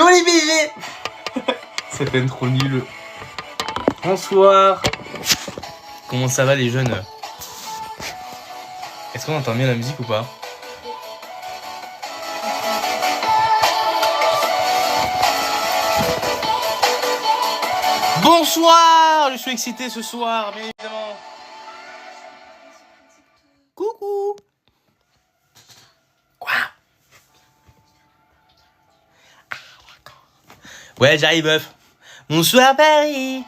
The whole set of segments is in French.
Go les BG. C'est peine trop nul. Bonsoir. Comment ça va les jeunes? Est-ce qu'on entend bien la musique ou pas? Bonsoir. Je suis excité ce soir, bien évidemment. Coucou. Quoi? Ouais, j'arrive, meuf. Bonsoir, Paris.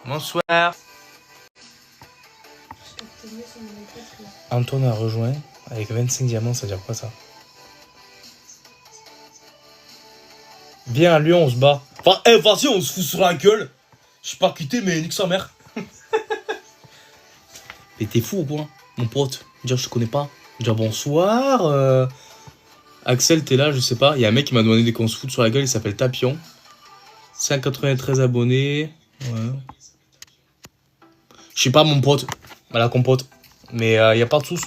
Bonsoir. Antoine a rejoint avec 25 diamants, ça veut dire quoi ça? Viens à Lyon, on se bat. Enfin, vas-y, on se fout sur la gueule. Je suis pas quitté, mais nique sa mère. Mais t'es fou au point, mon pote. Dire je te connais pas. Dire bonsoir. Axel, t'es là, je sais pas. Il y a un mec qui m'a demandé qu'on se foute sur la gueule, il s'appelle Tapion. 193 abonnés. Ouais. Je sais pas, mon pote. À la compote. Mais y a pas de soucis.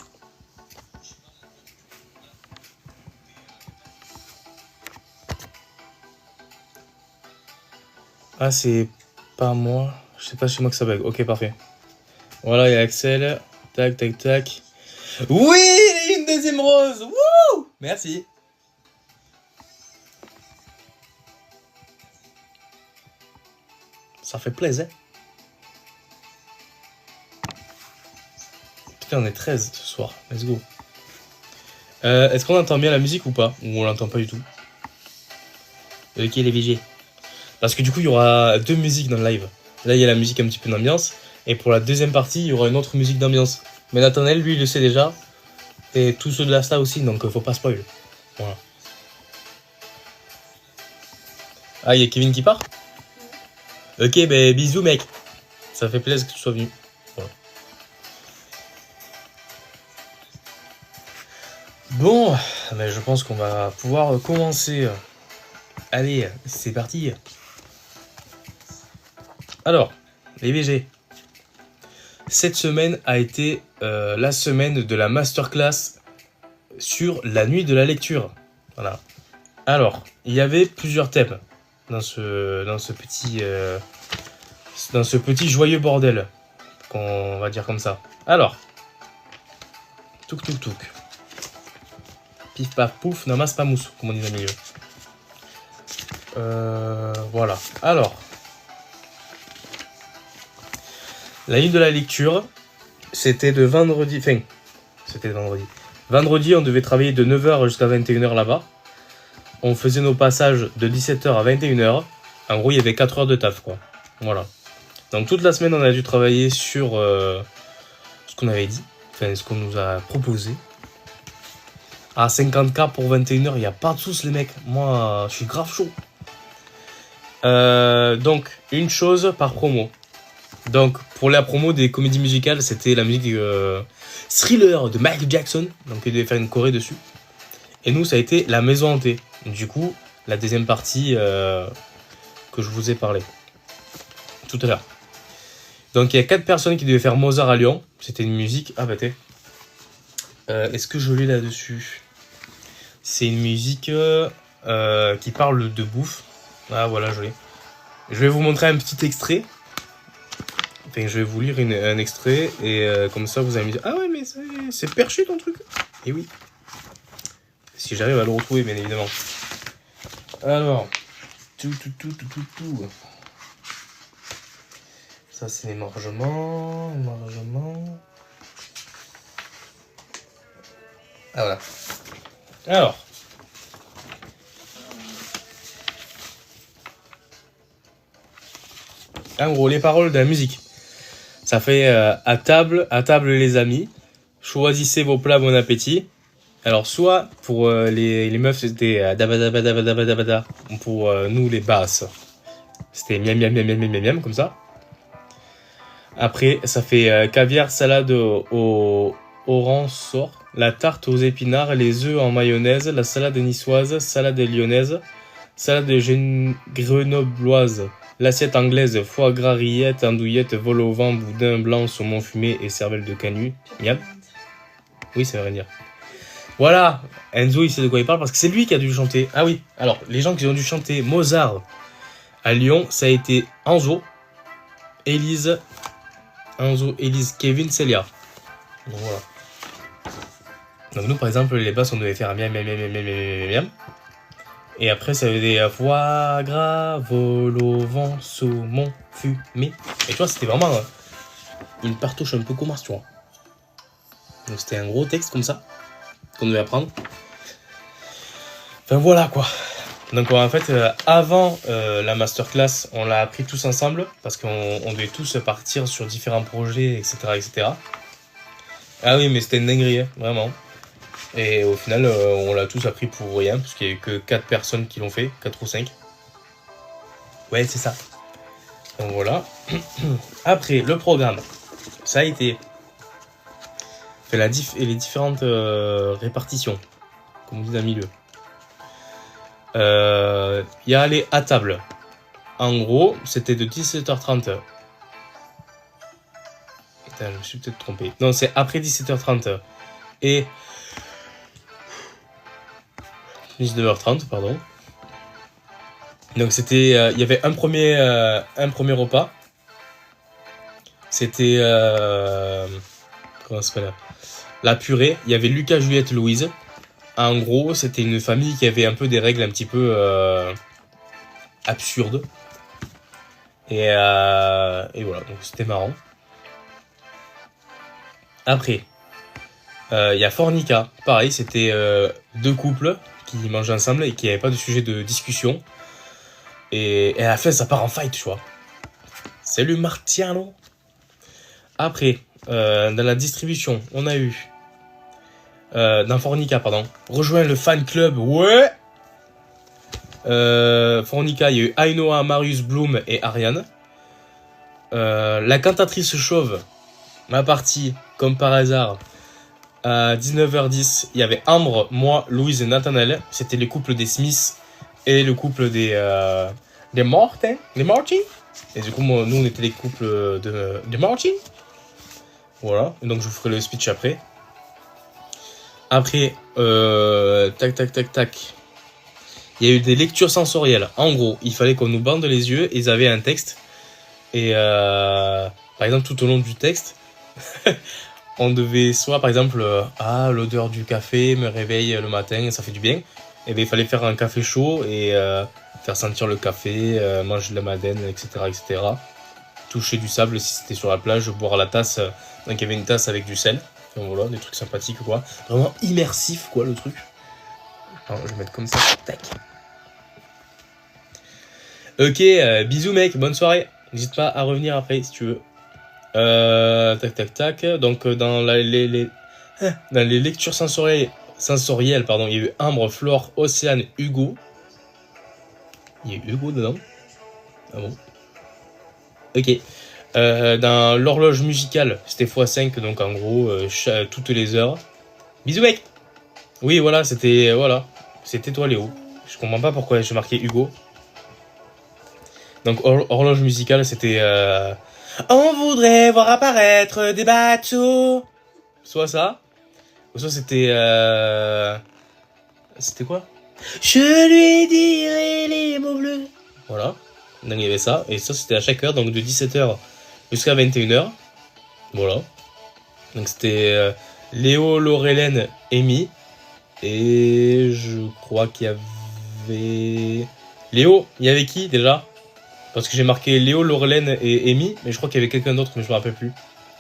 Ah, c'est pas moi. Je sais pas chez moi que ça bug. Ok, parfait. Voilà, il y a Axel. Tac, tac, tac. Oui, une deuxième rose. Wouh! Merci. Ça fait plaisir. Putain, on est 13 ce soir. Let's go. Est-ce qu'on entend bien la musique ou pas? Ou on l'entend pas du tout? Ok, les VG. Parce que du coup, il y aura deux musiques dans le live. Là, il y a la musique un petit peu d'ambiance. Et pour la deuxième partie, il y aura une autre musique d'ambiance. Mais Nathanaël, lui, il le sait déjà. Et tous ceux de la star aussi, donc faut pas spoil. Voilà. Ah, il y a Kevin qui part? Ok, ben bisous, mec. Ça fait plaisir que tu sois venu. Voilà. Bon, mais je pense qu'on va pouvoir commencer. Allez, c'est parti. Alors, les VG. Cette semaine a été la semaine de la masterclass sur la nuit de la lecture. Voilà. Alors, il y avait plusieurs thèmes dans ce petit joyeux bordel, qu'on va dire comme ça. Alors, touk touk touk. Pif paf pouf, namas pas mousse, comme on dit dans le milieu. Voilà. Alors, la nuit de la lecture, c'était de vendredi. Enfin, c'était vendredi. Vendredi, on devait travailler de 9h jusqu'à 21h là-bas. On faisait nos passages de 17h à 21h. En gros, il y avait 4 heures de taf, quoi. Voilà. Donc, toute la semaine, on a dû travailler sur ce qu'on avait dit. Enfin, ce qu'on nous a proposé. À 50K pour 21h, il n'y a pas de soucis, les mecs. Moi, je suis grave chaud. Donc, une chose par promo. Donc, pour la promo des comédies musicales, c'était la musique Thriller de Michael Jackson. Donc, il devait faire une choré dessus. Et nous, ça a été La Maison Hantée. Du coup, la deuxième partie que je vous ai parlé tout à l'heure. Donc, il y a 4 personnes qui devaient faire Mozart à Lyon. C'était une musique... Ah, bah, t'es... est-ce que je l'ai là-dessus? C'est une musique qui parle de bouffe. Ah, voilà, je l'ai. Je vais vous montrer un petit extrait. Enfin, je vais vous lire un extrait et comme ça vous allez me dire ah ouais mais c'est perché ton truc. Et oui. Si j'arrive à le retrouver bien évidemment. Alors tout. Ça c'est l'émargement. Ah voilà. Alors. En gros les paroles de la musique. Ça fait à table les amis. Choisissez vos plats, bon appétit. Alors soit pour les meufs c'était dabadabadabadabada. Pour nous les basses c'était miam miam miam miam miam miam comme ça. Après ça fait caviar, salade au orange sort, la tarte aux épinards, les œufs en mayonnaise, la salade niçoise, salade lyonnaise, salade grenobloise. L'assiette anglaise, foie gras, rillettes, andouillettes, vol au vent, boudin blanc, saumon fumé et cervelle de canut. Miam. Oui, ça veut rien dire. Voilà, Enzo, il sait de quoi il parle parce que c'est lui qui a dû chanter. Ah oui, alors, les gens qui ont dû chanter Mozart à Lyon, ça a été Enzo, Élise, Kevin, Célia. Donc voilà. Donc nous, par exemple, les basses, on devait faire un miam, miam, miam, miam, miam, miam, miam. Et après, ça avait des foie gras, vol au vent, saumon, fumé. Et tu vois, c'était vraiment une partouche un peu commerce, tu vois. Donc c'était un gros texte comme ça, qu'on devait apprendre. Enfin voilà quoi. Donc en fait, avant la masterclass, on l'a appris tous ensemble, parce qu'on devait tous partir sur différents projets, etc. etc. Ah oui, mais c'était une dinguerie, hein, vraiment. Et au final, on l'a tous appris pour rien, parce qu'il n'y a eu que 4 personnes qui l'ont fait, 4 ou 5. Ouais, c'est ça. Donc voilà. Après, le programme, ça a été fait les différentes répartitions, comme on dit dans le milieu. Il y a les à table. En gros, c'était de 17h30. Putain, je me suis peut-être trompé. Non, c'est après 17h30 et 19h30, pardon. Donc c'était, il y avait un premier repas. C'était comment ça s'appelle, la purée. Il y avait Lucas, Juliette, Louise. En gros, c'était une famille qui avait un peu des règles un petit peu absurdes. Et voilà, donc c'était marrant. Après, il y a Fornica. Pareil, c'était 2 couples qui mangeaient ensemble et qui n'avaient pas de sujet de discussion. Et à la fin, ça part en fight, tu vois. Salut Martiano. Après, dans la distribution, on a eu... dans Fornica, pardon. Rejoins le fan club, ouais. Fornica, il y a eu Ainoa, Marius, Bloom et Ariane. La cantatrice chauve, ma partie, comme par hasard, à 19h10, il y avait Ambre, moi, Louise et Nathanaël. C'était le couple des Smiths et le couple des Martin, les Martin. Et du coup, nous, on était les couples de Martin. Voilà, et donc je vous ferai le speech après. Après, tac. Il y a eu des lectures sensorielles. En gros, il fallait qu'on nous bande les yeux. Ils avaient un texte. Et par exemple, tout au long du texte, on devait soit, par exemple, l'odeur du café me réveille le matin, ça fait du bien. Et bien, il fallait faire un café chaud et faire sentir le café, manger de la madeleine, etc., etc. Toucher du sable si c'était sur la plage, boire la tasse. Donc, il y avait une tasse avec du sel. Donc voilà, des trucs sympathiques, quoi. Vraiment immersif, quoi, le truc. Alors, je vais mettre comme ça. Tac. Ok, bisous, mec. Bonne soirée. N'hésite pas à revenir après, si tu veux. Tac. Donc, dans les lectures sensorielles, pardon, il y a eu Ambre, Flore, Océane, Hugo. Il y a eu Hugo dedans. Ah bon. Ok. Dans l'horloge musicale, c'était x5, donc en gros, toutes les heures. Bisous, mec. Oui, voilà, c'était toi, Léo. Je comprends pas pourquoi j'ai marqué Hugo. Donc, horloge musicale, c'était... on voudrait voir apparaître des bateaux. Soit ça. Ou soit c'était... C'était quoi? Je lui dirai les mots bleus. Voilà. Donc, il y avait ça. Et ça, c'était à chaque heure, donc de 17h jusqu'à 21h. Voilà. Donc, c'était Léo, Laurelène, Amy. Et je crois qu'il y avait... Léo, il y avait qui déjà? Parce que j'ai marqué Léo, Laurelène et Amy, mais je crois qu'il y avait quelqu'un d'autre, mais je me rappelle plus.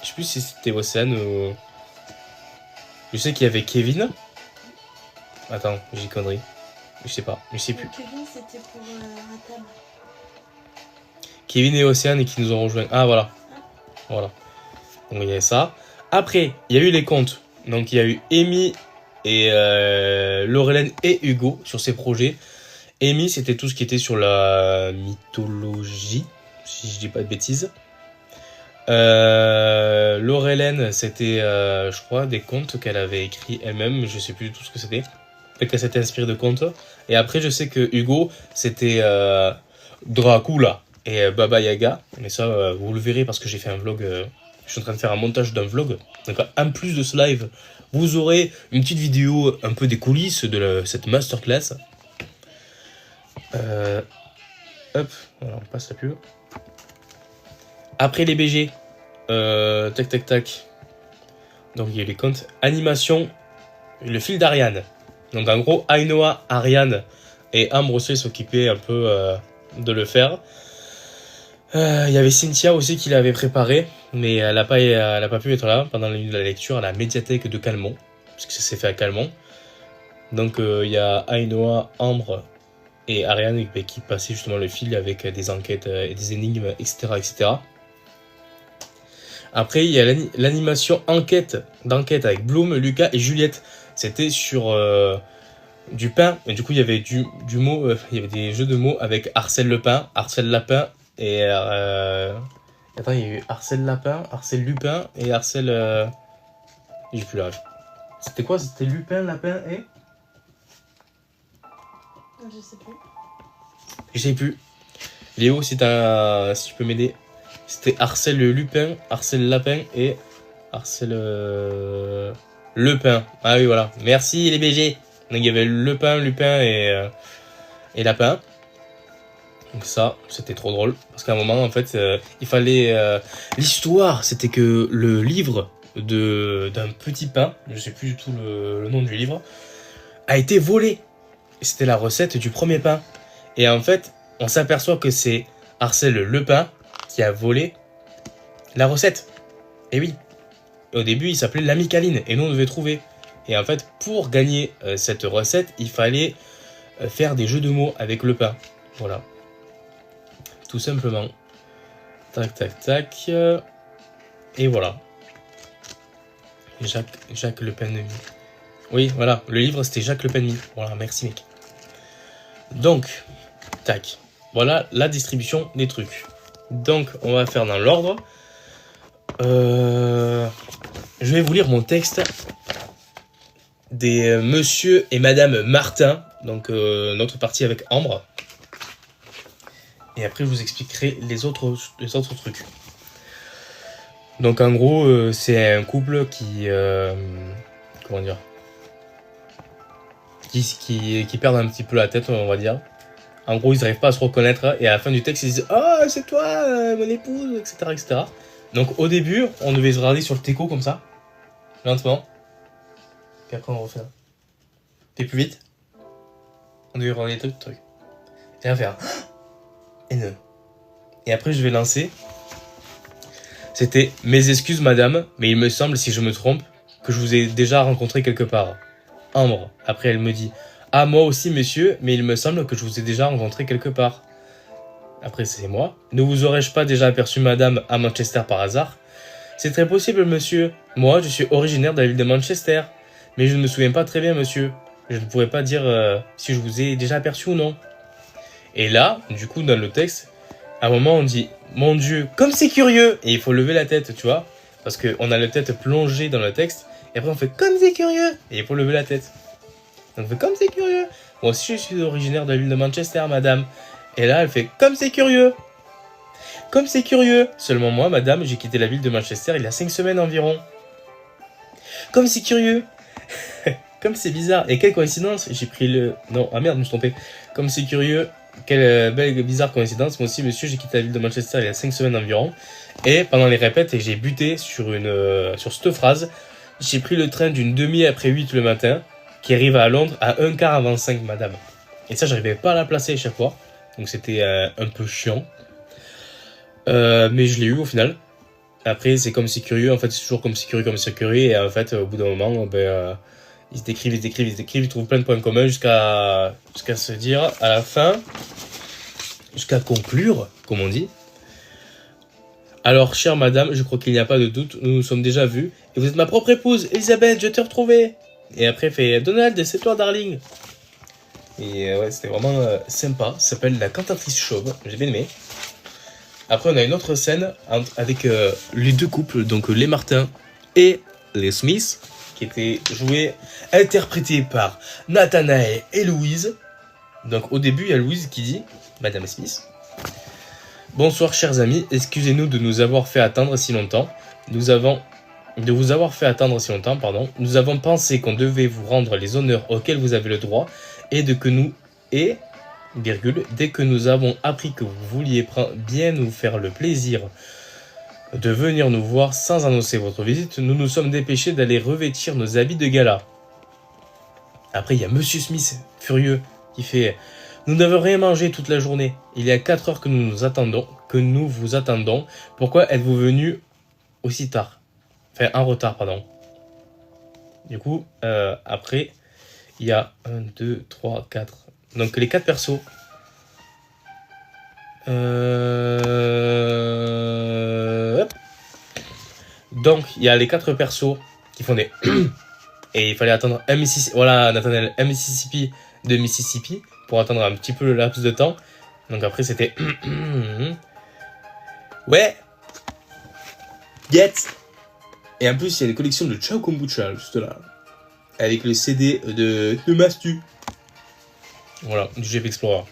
Je sais plus si c'était Océane ou... Je sais qu'il y avait Kevin. Attends, j'ai connerie. Je sais pas, je sais plus. Kevin, c'était pour la table. Kevin et Océane qui nous ont rejoints. Ah, voilà. Voilà. Donc il y avait ça. Après, il y a eu les comptes. Donc il y a eu Amy et Laurelène et Hugo sur ces projets. Amy, c'était tout ce qui était sur la mythologie, si je dis pas de bêtises. Laurelène, c'était, je crois, des contes qu'elle avait écrits elle-même, mais je sais plus du tout ce que c'était. Peut-être qu'elle s'était inspirée de contes. Et après, je sais que Hugo, c'était Dracula et Baba Yaga. Mais ça, vous le verrez parce que j'ai fait un vlog Je suis en train de faire un montage d'un vlog. Donc en plus de ce live, vous aurez une petite vidéo un peu des coulisses de cette masterclass. Hop, alors on passe la pub. Après les BG, tac tac tac. Donc il y a les comptes animation, le fil d'Ariane. Donc en gros, Ainoa, Ariane et Ambre aussi s'occupaient un peu de le faire. Il y avait Cynthia aussi qui l'avait préparé, mais elle n'a pas pu être là pendant la lecture à la médiathèque de Calmont, parce que ça s'est fait à Calmont. Donc il y a Ainoa, Ambre et Ariane qui passaient justement le fil avec des enquêtes et des énigmes, etc. etc. Après, il y a l'animation d'enquête avec Bloom, Lucas et Juliette. C'était sur du pain, et du coup il y avait du mot, il y avait des jeux de mots avec Arsène Lupin, Arsène Lapin et attends, il y a eu Arsène Lapin, Arsène Lupin et Arsène j'ai plus la ref. C'était quoi? C'était Lupin, Lapin et Je sais plus. je sais plus. Léo, si tu peux m'aider. C'était Arsène Lupin, Arsène Lapin et Arsène Lepin. Ah oui, voilà. Merci les BG. Donc il y avait Lepin, Lupin et Lapin. Donc ça, c'était trop drôle. Parce qu'à un moment, en fait, il fallait... l'histoire, c'était que le livre d'un petit pain, je sais plus du tout le nom du livre, a été volé. Et c'était la recette du premier pain. Et en fait, on s'aperçoit que c'est Arsène Lepin qui a volé la recette. Et oui. Au début, il s'appelait l'ami Caline et nous, on devait trouver. Et en fait, pour gagner cette recette, il fallait faire des jeux de mots avec le pain. Voilà. Tout simplement. Tac, tac, tac. Et voilà. Jacques Le Pen. Oui, voilà. Le livre, c'était Jacques Le Pen. Voilà, merci, mec. Donc, tac. Voilà la distribution des trucs. Donc, on va faire dans l'ordre. Je vais vous lire mon texte des Monsieur et Madame Martin. Donc, notre partie avec Ambre. Et après, je vous expliquerai les autres trucs. Donc, en gros, c'est un couple qui... comment dire, qui perdent un petit peu la tête, on va dire. En gros, ils n'arrivent pas à se reconnaître. Et à la fin du texte, ils disent « Oh, c'est toi, mon épouse, etc. etc. » Donc, au début, on devait se regarder sur le teco comme ça. Lentement. Puis après, on refait. T'es plus vite. On devait regarder des trucs. Et on va faire « Et non. » Et après, je vais lancer. C'était « Mes excuses, madame, mais il me semble, si je me trompe, que je vous ai déjà rencontré quelque part. » Ambre. Après, elle me dit « Ah, moi aussi, monsieur, mais il me semble que je vous ai déjà rencontré quelque part. » Après, c'est moi. « Ne vous aurais-je pas déjà aperçu, madame, à Manchester par hasard ?»« C'est très possible, monsieur. Moi, je suis originaire de la ville de Manchester. Mais je ne me souviens pas très bien, monsieur. Je ne pourrais pas dire si je vous ai déjà aperçu ou non. » Et là, du coup, dans le texte, à un moment, on dit « Mon Dieu, comme c'est curieux !» Et il faut lever la tête, tu vois. Parce qu'on a la tête plongée dans le texte. Et après, on fait « Comme c'est curieux !» Et il faut lever la tête. Donc, on fait « Comme c'est curieux !» Moi aussi, je suis originaire de la ville de Manchester, madame. Et là, elle fait « Comme c'est curieux !» Comme c'est curieux. Seulement moi, madame, j'ai quitté la ville de Manchester il y a 5 semaines environ. Comme c'est curieux. Comme c'est bizarre. Et quelle coïncidence. J'ai pris le... Non, ah merde, je me suis trompé. Comme c'est curieux. Quelle belle bizarre coïncidence. Moi aussi, monsieur, j'ai quitté la ville de Manchester il y a 5 semaines environ. Et pendant les répètes, j'ai buté sur cette phrase. J'ai pris le train d'une demi après 8 le matin, qui arrive à Londres à 1 quart avant 5, madame. Et ça, j'arrivais pas à la placer à chaque fois. Donc c'était un peu chiant. Mais je l'ai eu au final. Après, c'est comme c'est curieux. En fait, c'est toujours comme c'est curieux. Et en fait, au bout d'un moment, ils se décrivent, ils trouvent plein de points communs jusqu'à se dire à la fin, jusqu'à conclure, comme on dit. Alors, chère madame, je crois qu'il n'y a pas de doute, nous nous sommes déjà vus. Et vous êtes ma propre épouse, Elisabeth, je t'ai retrouvée. Et après, il fait Donald, c'est toi, darling. Et ouais, c'était vraiment sympa. Ça s'appelle La Cantatrice Chauve. J'ai bien aimé. Après, on a une autre scène avec les deux couples, donc les Martin et les Smith, qui étaient interprétés par Nathanaël et Louise. Donc au début, il y a Louise qui dit, Madame Smith, « Bonsoir chers amis, excusez-nous de nous avoir fait attendre si longtemps. de vous avoir fait attendre si longtemps, pardon. Nous avons pensé qu'on devait vous rendre les honneurs auxquels vous avez le droit et dès que nous avons appris que vous vouliez bien nous faire le plaisir de venir nous voir sans annoncer votre visite, nous nous sommes dépêchés d'aller revêtir nos habits de gala. Après, il y a Monsieur Smith, furieux, qui fait « Nous n'avons rien mangé toute la journée. Il y a 4 heures que nous vous attendons. Pourquoi êtes-vous venu aussi tard ?» Enfin, en retard, pardon. Du coup, après, il y a 1, 2, 3, 4. Donc, les 4 persos. Donc, il y a les 4 persos qui font des... Et il fallait attendre un Mississippi. Voilà, Nathaniel, un Mississippi de Mississippi pour attendre un petit peu le laps de temps. Donc après, c'était... Ouais. Get. Et en plus, il y a une collection de Ciao Kombucha, juste là. Avec le CD de Mastu. Voilà, du GP Explorer.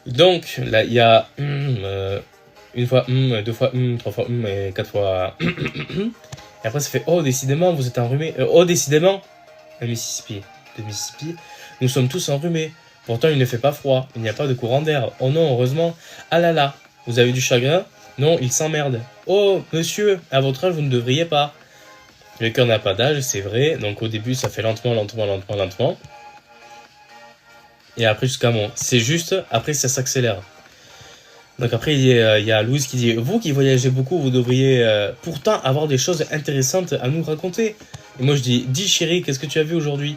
Donc, là, il y a... une fois, 2 fois, 3 fois, et 4 fois... Et après, ça fait « Oh, décidément, vous êtes enrhumé. Oh, décidément, de Mississippi. Nous sommes tous enrhumés. Pourtant, il ne fait pas froid. Il n'y a pas de courant d'air. Oh non, heureusement. Ah là là, vous avez du chagrin? Non, il s'emmerde. Oh, monsieur, à votre âge, vous ne devriez pas. Le cœur n'a pas d'âge, c'est vrai. Donc, au début, ça fait lentement. Et après, jusqu'à mon. C'est juste, après, ça s'accélère. Donc après, il y a Louise qui dit « Vous qui voyagez beaucoup, vous devriez pourtant avoir des choses intéressantes à nous raconter. » Et moi je dis « Dis chérie, qu'est-ce que tu as vu aujourd'hui ?»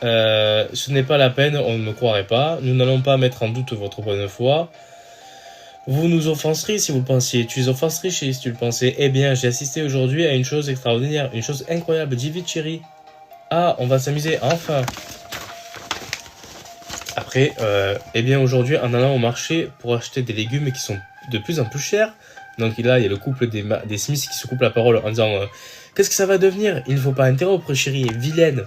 Ce n'est pas la peine, on ne me croirait pas. Nous n'allons pas mettre en doute votre bonne foi. Vous nous offenseriez si vous le pensiez. Tu les offenserais chérie si tu le pensais. Eh bien, j'ai assisté aujourd'hui à une chose extraordinaire, une chose incroyable. Dis vite chérie. Ah, on va s'amuser, enfin. Après, eh bien aujourd'hui, en allant au marché pour acheter des légumes qui sont de plus en plus chers, donc là, il y a le couple des Smiths qui se coupe la parole en disant qu'est-ce que ça va devenir? Il ne faut pas interrompre, chérie, vilaine.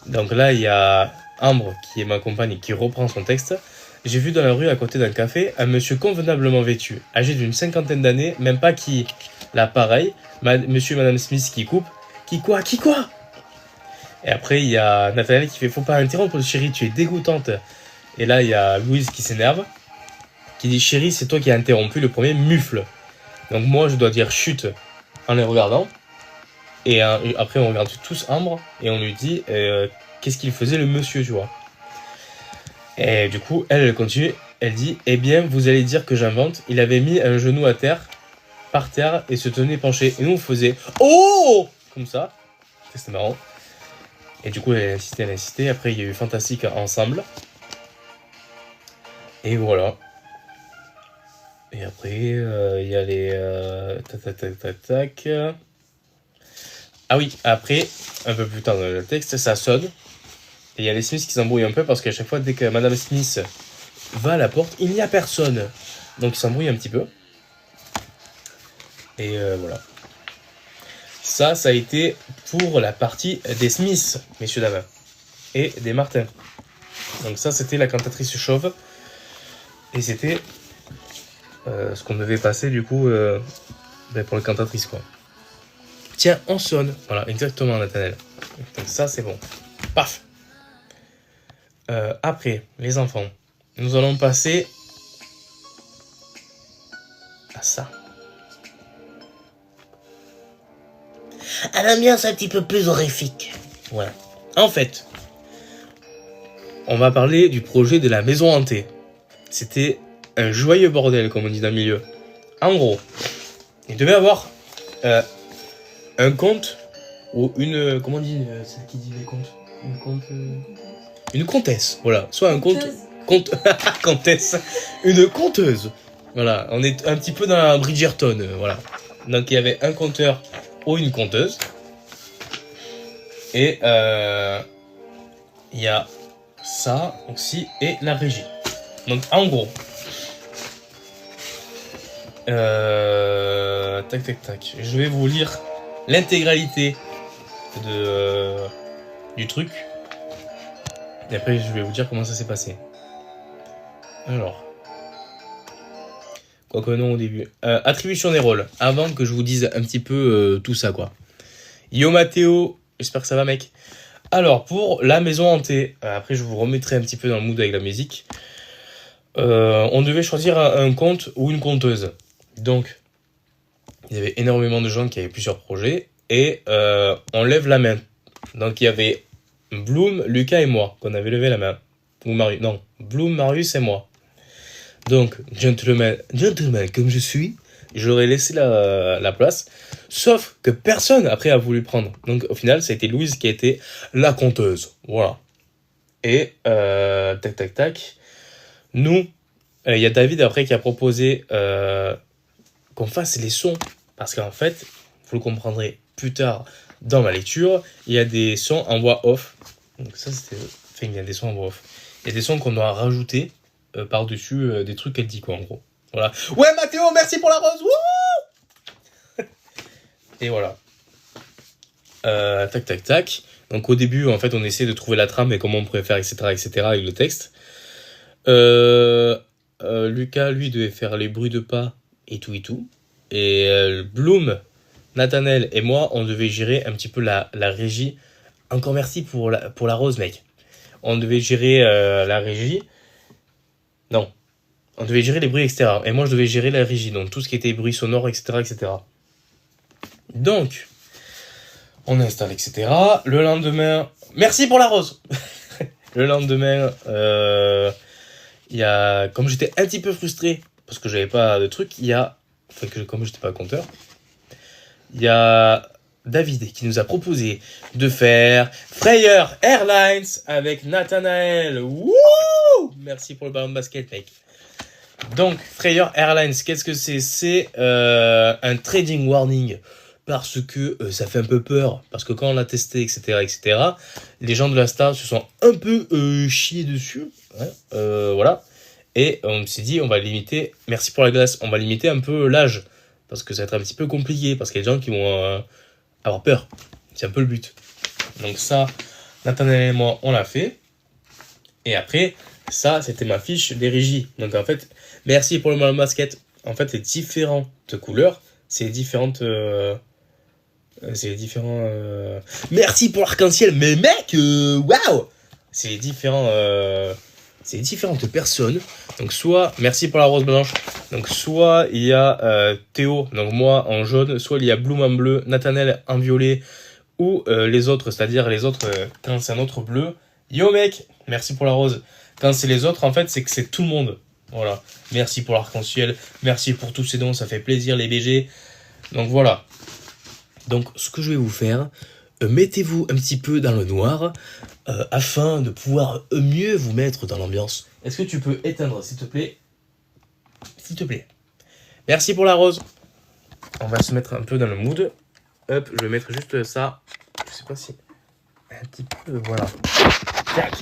Donc là, il y a Ambre, qui est ma compagne, qui reprend son texte. J'ai vu dans la rue, à côté d'un café, un monsieur convenablement vêtu, âgé d'une 50aine d'années, même pas qui... Là, pareil, monsieur et madame Smith qui coupent. Qui quoi? Et après, il y a Nathaniel qui fait « Faut pas interrompre, chérie, tu es dégoûtante. » Et là, il y a Louise qui s'énerve, qui dit « Chérie, c'est toi qui as interrompu le premier mufle. » Donc moi, je dois dire « Chut » en les regardant. Et après, on regarde tous Ambre et on lui dit qu'est-ce qu'il faisait le monsieur, tu vois. Et du coup, elle continue. Elle dit « Eh bien, vous allez dire que j'invente. Il avait mis un genou à terre, par terre, et se tenait penché. Et nous, on faisait « Oh !» Comme ça. C'était marrant. Et du coup, elle a insisté. Après, il y a eu Fantastique ensemble. Et voilà. Et après, il y a les... tac. Ah oui, après, un peu plus tard dans le texte, ça sonne. Et il y a les Smiths qui s'embrouillent un peu parce qu'à chaque fois, dès que Madame Smith va à la porte, il n'y a personne. Donc, ils s'embrouillent un petit peu. Et voilà. Ça a été pour la partie des Smiths, messieurs dames, et des Martins. Donc ça, c'était la cantatrice chauve. Et c'était ce qu'on devait passer, du coup, pour la cantatrice, quoi. Tiens, on sonne. Voilà, exactement, Nathaniel. Donc ça, c'est bon. Paf. Après, les enfants, nous allons passer à ça. À l'ambiance un petit peu plus horrifique. Voilà. En fait, on va parler du projet de la maison hantée. C'était un joyeux bordel, comme on dit dans le milieu. En gros, il devait avoir un comte ou une... Comment on dit celle qui dit les contes? Une comtesse, voilà. Soit un comte... Comtesse. Une conteuse. Voilà, on est un petit peu dans la Bridgerton, voilà. Donc il y avait un conteur ou une conteuse. Et il y a ça aussi et la régie. Donc en gros, tac. Je vais vous lire l'intégralité du truc. Et après je vais vous dire comment ça s'est passé. Alors, Quoique non au début. Attribution des rôles. Avant que je vous dise un petit peu tout ça, quoi. Yo Mathéo, j'espère que ça va, mec. Alors, pour la maison hantée, après je vous remettrai un petit peu dans le mood avec la musique. On devait choisir un conte ou une conteuse. Donc, il y avait énormément de gens qui avaient plusieurs projets. Et on lève la main. Donc, il y avait Bloom, Lucas et moi, qu'on avait levé la main. Ou Marius. Non, Bloom, Marius et moi. Donc, gentleman comme je suis, j'aurais laissé la place. Sauf que personne après a voulu prendre. Donc, au final, ça a été Louise qui a été la conteuse. Voilà. Et, tac, tac, tac. Nous, il y a David après qui a proposé qu'on fasse les sons. Parce qu'en fait, vous le comprendrez plus tard dans ma lecture, il y a des sons en voix off. Donc ça, c'était... Enfin, il y a des sons en voix off. Il y a des sons qu'on doit rajouter par-dessus des trucs qu'elle dit, quoi, en gros. Voilà. Ouais, Mathéo, merci pour la rose. Wouh. Et voilà. Tac, tac, tac. Donc au début, en fait, on essaie de trouver la trame et comment on pourrait faire, etc., avec le texte. Lucas, lui, devait faire les bruits de pas et tout et tout. Et Bloom, Nathanaël et moi, on devait gérer un petit peu la régie. Encore merci pour la rose, mec. On devait gérer la régie. Non. On devait gérer les bruits extérieurs. Et moi, je devais gérer la régie. Donc, tout ce qui était bruit sonore, etc., etc. Donc, on installe, etc. Le lendemain... Merci pour la rose. Le lendemain, il y a... Comme j'étais un petit peu frustré, parce que j'avais pas de truc, il y a... Enfin, comme j'étais pas compteur, il y a David qui nous a proposé de faire Freyer Airlines avec Nathanaël. Wouh! Merci pour le ballon de basket, mec. Donc, Freyer Airlines, qu'est-ce que c'est? C'est un trading warning. Parce que ça fait un peu peur. Parce que quand on l'a testé, etc., les gens de la Star se sont un peu chiés dessus. Hein, voilà. Et on s'est dit, on va limiter, merci pour la glace, on va limiter un peu l'âge. Parce que ça va être un petit peu compliqué. Parce qu'il y a des gens qui vont avoir peur. C'est un peu le but. Donc ça, Nathanaël et moi, on l'a fait. Et après, ça, c'était ma fiche des régies. Donc en fait, merci pour le ballon de basket. En fait, les différentes couleurs, c'est différentes... c'est les différents... Merci pour l'arc-en-ciel, mais mec, waouh! C'est les différents... c'est les différentes personnes. Donc soit, merci pour la rose blanche. Donc soit il y a Théo, donc moi en jaune. Soit il y a Bloom en bleu, Nathanaël en violet. Ou les autres, c'est-à-dire les autres, quand c'est un autre bleu. Yo mec, merci pour la rose. Quand c'est les autres, en fait, c'est que c'est tout le monde. Voilà. Merci pour l'arc-en-ciel. Merci pour tous ces dons, ça fait plaisir les BG. Donc voilà. Donc, ce que je vais vous faire, mettez-vous un petit peu dans le noir afin de pouvoir mieux vous mettre dans l'ambiance. Est-ce que tu peux éteindre, s'il te plaît? S'il te plaît. Merci pour la rose. On va se mettre un peu dans le mood. Hop, je vais mettre juste ça. Je sais pas si... Un petit peu, voilà. Tac.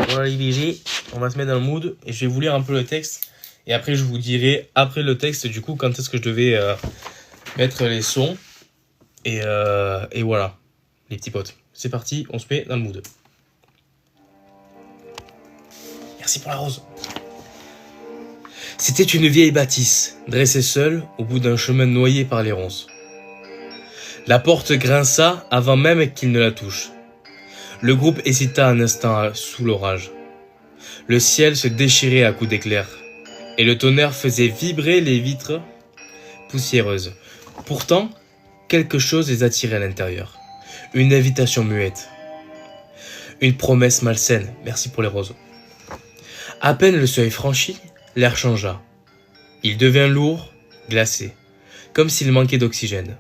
Voilà les BG. On va se mettre dans le mood et je vais vous lire un peu le texte. Et après, je vous dirai, après le texte, du coup, quand est-ce que je devais mettre les sons. Et voilà, les petits potes. C'est parti, on se met dans le mood. Merci pour la rose. C'était une vieille bâtisse, dressée seule au bout d'un chemin noyé par les ronces. La porte grinça avant même qu'il ne la touche. Le groupe hésita un instant sous l'orage. Le ciel se déchirait à coups d'éclairs, et le tonnerre faisait vibrer les vitres poussiéreuses. Pourtant, quelque chose les attirait à l'intérieur. Une invitation muette. Une promesse malsaine. Merci pour les roses. À peine le seuil franchi, l'air changea. Il devint lourd, glacé, comme s'il manquait d'oxygène.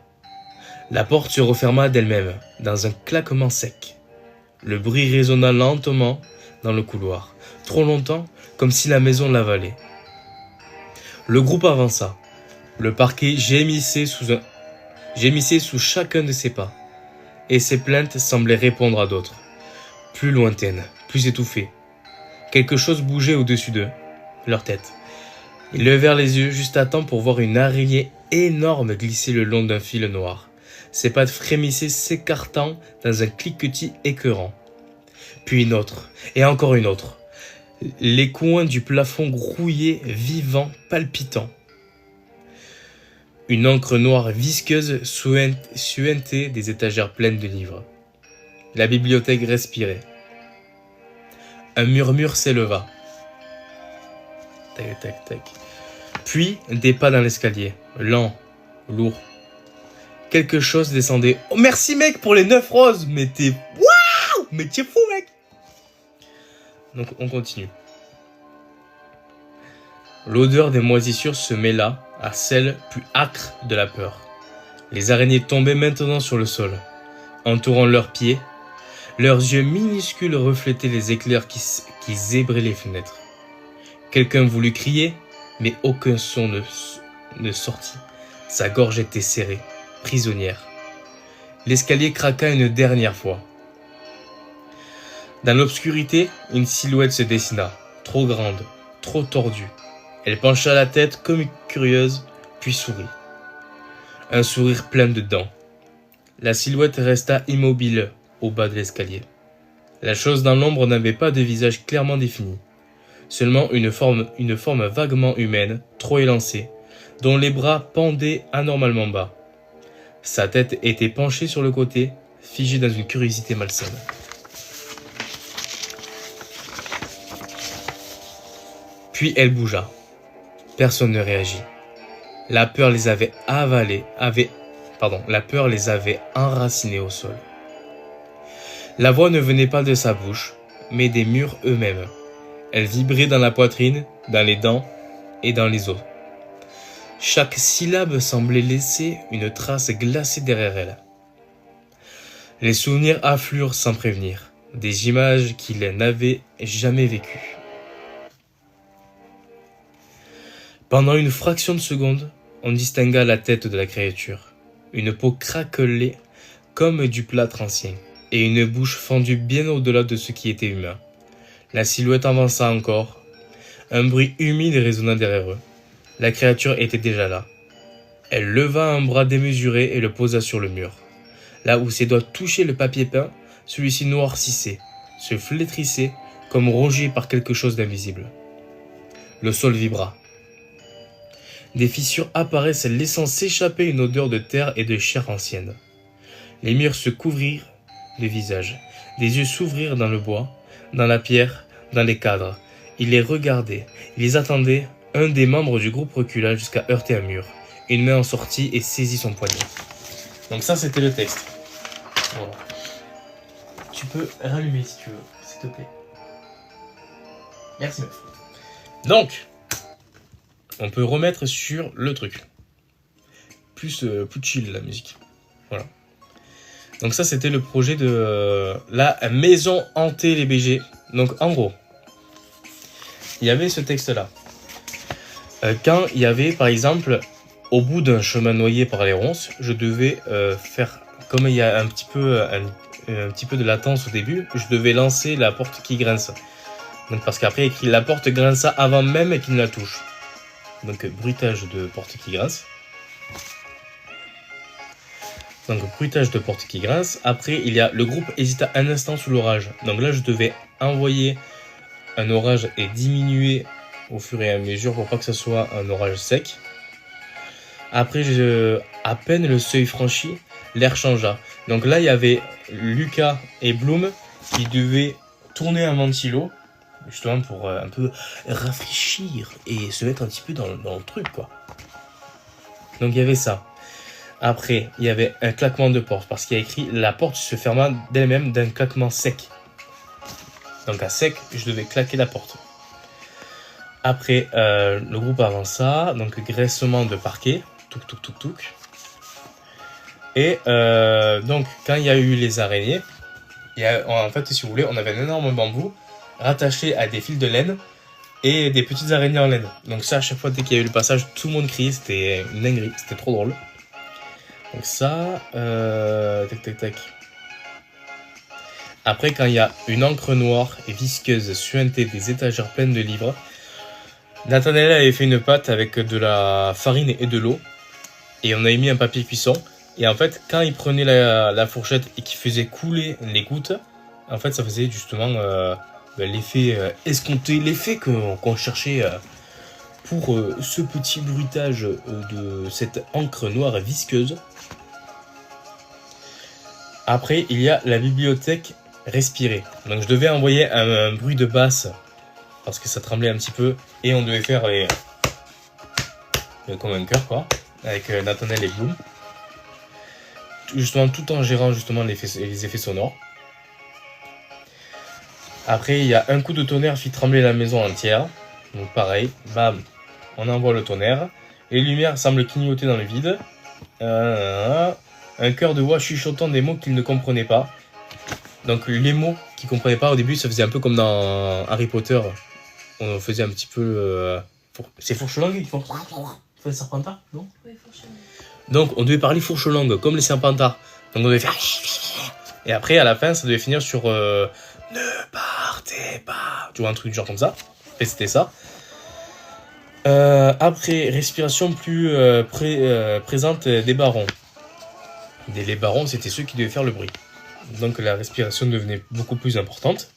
La porte se referma d'elle-même, dans un claquement sec. Le bruit résonna lentement dans le couloir, trop longtemps, comme si la maison l'avalait. Le groupe avança. Le parquet gémissait sous chacun de ses pas, et ses plaintes semblaient répondre à d'autres, plus lointaines, plus étouffées. Quelque chose bougeait au-dessus d'eux, leur tête. Ils levèrent les yeux juste à temps pour voir une araignée énorme glisser le long d'un fil noir. Ses pattes frémissaient, s'écartant dans un cliquetis écœurant. Puis une autre, et encore une autre. Les coins du plafond grouillaient, vivants, palpitants. Une encre noire visqueuse suintait des étagères pleines de livres. La bibliothèque respirait. Un murmure s'éleva. Tac, tac, tac. Puis, des pas dans l'escalier. Lent, lourd. Quelque chose descendait. Oh, merci, mec, pour les 9 roses. Mais t'es... Waouh! Mais t'es fou, mec! Donc, on continue. L'odeur des moisissures se mêla à celle plus âcre de la peur. Les araignées tombaient maintenant sur le sol, entourant leurs pieds. Leurs yeux minuscules reflétaient les éclairs qui zébraient les fenêtres. Quelqu'un voulut crier, mais aucun son ne sortit. Sa gorge était serrée, prisonnière. L'escalier craqua une dernière fois. Dans l'obscurité, une silhouette se dessina, trop grande, trop tordue. Elle pencha la tête comme curieuse, puis sourit. Un sourire plein de dents. La silhouette resta immobile au bas de l'escalier. La chose dans l'ombre n'avait pas de visage clairement défini. Seulement une forme vaguement humaine, trop élancée, dont les bras pendaient anormalement bas. Sa tête était penchée sur le côté, figée dans une curiosité malsaine. Puis elle bougea. Personne ne réagit. La peur les avait enracinés au sol. La voix ne venait pas de sa bouche, mais des murs eux-mêmes. Elle vibrait dans la poitrine, dans les dents et dans les os. Chaque syllabe semblait laisser une trace glacée derrière elle. Les souvenirs affluèrent sans prévenir, des images qu'il n'avait jamais vécues. Pendant une fraction de seconde, on distingua la tête de la créature, une peau craquelée comme du plâtre ancien, et une bouche fendue bien au-delà de ce qui était humain. La silhouette avança encore, un bruit humide résonna derrière eux. La créature était déjà là. Elle leva un bras démesuré et le posa sur le mur. Là où ses doigts touchaient le papier peint, celui-ci noircissait, se flétrissait comme rongé par quelque chose d'invisible. Le sol vibra. Des fissures apparaissent laissant s'échapper une odeur de terre et de chair ancienne. Les murs se couvrirent de visages. Des yeux s'ouvrirent dans le bois, dans la pierre, dans les cadres. Ils les regardaient, ils les attendaient. Un des membres du groupe recula jusqu'à heurter un mur. Une main en sortit et saisit son poignet. Donc ça, c'était le texte. Voilà. Tu peux rallumer si tu veux, s'il te plaît. Merci, meuf. Donc, on peut remettre sur le truc. Plus chill, la musique. Voilà. Donc ça, c'était le projet de la maison hantée les BG. Donc, en gros, il y avait ce texte-là. Quand il y avait, par exemple, au bout d'un chemin noyé par les ronces, je devais faire, comme il y a un petit peu de latence au début, je devais lancer la porte qui grince. Donc parce qu'après, il écrit la porte grinça avant même qu'il ne la touche. Donc bruitage de porte qui grince. Donc bruitage de porte qui grince. Après, il y a le groupe hésita un instant sous l'orage. Donc là, je devais envoyer un orage et diminuer au fur et à mesure pour pas que ce soit un orage sec. Après, à peine le seuil franchi, l'air changea. Donc là, il y avait Lucas et Bloom qui devaient tourner un ventilo, justement pour un peu rafraîchir et se mettre un petit peu dans le truc, quoi. Donc il y avait ça. Après, il y avait un claquement de porte, parce qu'il y a écrit « La porte se ferma d'elle-même d'un claquement sec ». Donc à sec, je devais claquer la porte. Après, le groupe avança, donc graissement de parquet, touc touc touc touc. Et donc, quand il y a eu les araignées, en fait, si vous voulez, on avait un énorme bambou rattaché à des fils de laine et des petites araignées en laine. Donc ça, à chaque fois, dès qu'il y a eu le passage, tout le monde criait, c'était une dinguerie, c'était trop drôle. Donc ça, tac tac tac. Après, quand il y a une encre noire et visqueuse suintée des étagères pleines de livres, Nathanaël avait fait une pâte avec de la farine et de l'eau. Et on avait mis un papier cuisson. Et en fait, quand il prenait la fourchette et qu'il faisait couler les gouttes, en fait, ça faisait justement l'effet escompté, l'effet qu'on cherchait pour ce petit bruitage de cette encre noire visqueuse. Après, il y a la bibliothèque respirée. Donc je devais envoyer un bruit de basse parce que ça tremblait un petit peu et on devait faire comme un cœur quoi, avec Nathaniel et Bloom. Justement, tout en gérant justement les effets sonores. Après, il y a un coup de tonnerre qui fit trembler la maison entière. Donc pareil, bam, on envoie le tonnerre. Les lumières semblent clignoter dans le vide. Un chœur de voix chuchotant des mots qu'il ne comprenait pas. Donc les mots qu'il ne comprenait pas au début, ça faisait un peu comme dans Harry Potter. On faisait un petit peu... C'est fourche-langue qui font... C'est Serpentard, non? Oui, forcément. Donc on devait parler fourche-langue, comme les Serpentards. Donc on devait faire... Et après, à la fin, ça devait finir sur... Ne partez pas. Tu vois, un truc genre comme ça. Et c'était ça. Après, respiration plus présente des barons. Les barons, c'était ceux qui devaient faire le bruit. Donc la respiration devenait beaucoup plus importante.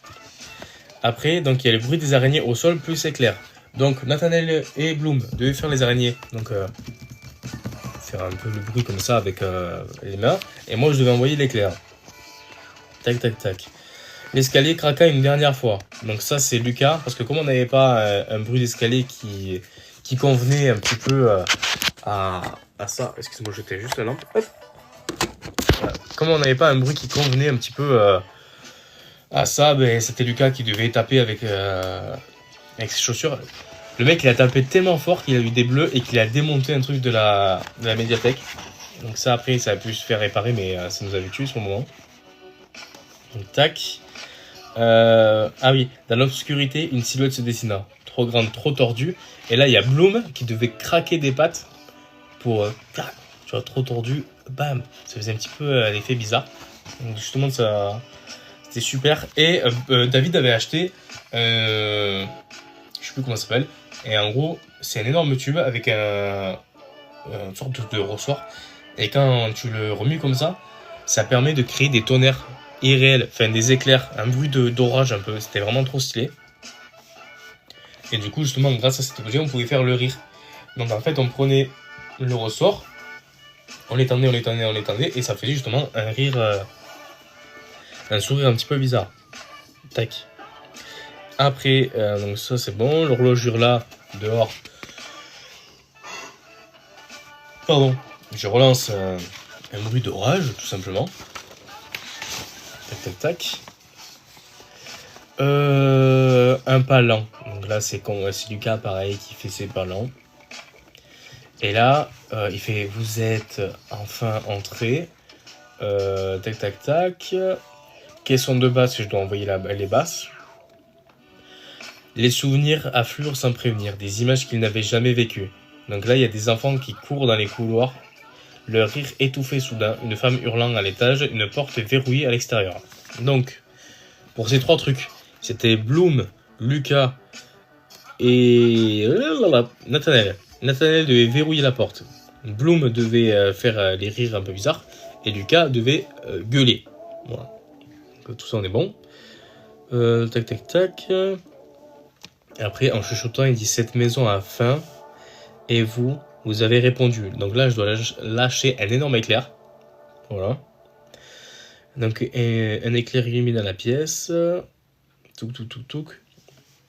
Après, donc il y a le bruit des araignées au sol plus éclair. Donc Nathaniel et Bloom devaient faire les araignées. Donc faire un peu le bruit comme ça avec les mains. Et moi, je devais envoyer l'éclair. Tac, tac, tac. L'escalier craqua une dernière fois. Donc ça, c'est Lucas. Parce que comme on n'avait pas un bruit d'escalier qui convenait un petit peu à ça. Excuse-moi, j'étais juste la lampe. Hop. Voilà. Comme on n'avait pas un bruit qui convenait un petit peu à ça, ben, c'était Lucas qui devait taper avec ses chaussures. Le mec, il a tapé tellement fort qu'il a eu des bleus et qu'il a démonté un truc de la médiathèque. Donc ça, après, ça a pu se faire réparer, mais ça nous avait tué ce moment. Donc, tac. Ah oui, dans l'obscurité, une silhouette se dessina. Trop grande, trop tordue. Et là, il y a Bloom qui devait craquer des pattes pour... tu vois, trop tordu. Bam. Ça faisait un petit peu l'effet bizarre. Donc justement, ça... C'était super. Et David avait acheté... je sais plus comment ça s'appelle. Et en gros, c'est un énorme tube avec une sorte de ressort. Et quand tu le remues comme ça, ça permet de créer des tonnerres irréels, enfin des éclairs, un bruit d'orage un peu. C'était vraiment trop stylé. Et du coup, justement, grâce à cet objet, on pouvait faire le rire. Donc en fait, on prenait le ressort, on l'étendait, et ça faisait justement un rire, un sourire un petit peu bizarre. Tac. Après, donc ça c'est bon, l'horloge hurla dehors. Pardon, je relance un bruit d'orage, tout simplement. Tac, tac, tac. Un pas lent. Donc là, c'est Lucas, pareil, qui fait ses pas lents. Et là, il fait « Vous êtes enfin entré. » Tac, tac, tac. Question de basse, je dois envoyer les basses. Les souvenirs affluent sans prévenir, des images qu'ils n'avaient jamais vécues. Donc là, il y a des enfants qui courent dans les couloirs. Leur rire étouffé soudain, une femme hurlant à l'étage, une porte verrouillée à l'extérieur. Donc, pour ces trois trucs, c'était Bloom, Lucas et Nathaniel. Nathaniel devait verrouiller la porte. Bloom devait faire les rires un peu bizarres. Et Lucas devait gueuler. Voilà. Donc, tout ça, on est bon. Tac, tac, tac. Et après, en chuchotant, il dit « Cette maison a faim. Et vous avez répondu. » Donc là, je dois lâcher un énorme éclair. Voilà. Donc, un éclair illumine la pièce. Touk, touk, touk, touk.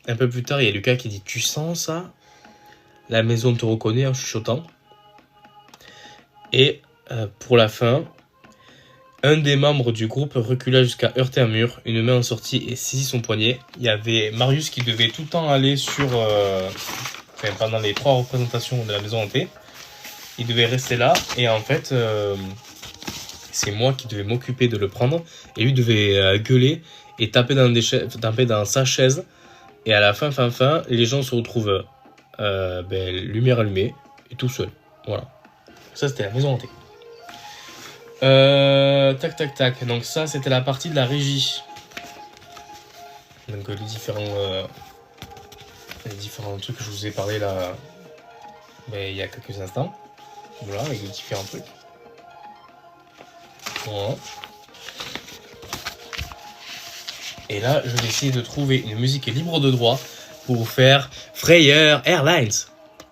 Un peu plus tard, il y a Lucas qui dit « Tu sens ça? La maison te reconnaît en chuchotant. » Et pour la fin, un des membres du groupe recula jusqu'à heurter un mur. Une main en sortit et saisit son poignet. Il y avait Marius qui devait tout le temps aller sur... pendant les 3 représentations de la maison hantée. Il devait rester là. Et en fait, c'est moi qui devais m'occuper de le prendre. Et lui devait gueuler et taper dans sa chaise. Et à la fin, les gens se retrouvent lumière allumée et tout seul. Voilà. Ça, c'était la maison hantée. Tac, tac, tac. Donc ça, c'était la partie de la régie. Donc les différents trucs que je vous ai parlé là, il y a quelques instants. Voilà, avec les différents trucs. Voilà. Et là, je vais essayer de trouver une musique libre de droit pour faire Freyr Airlines.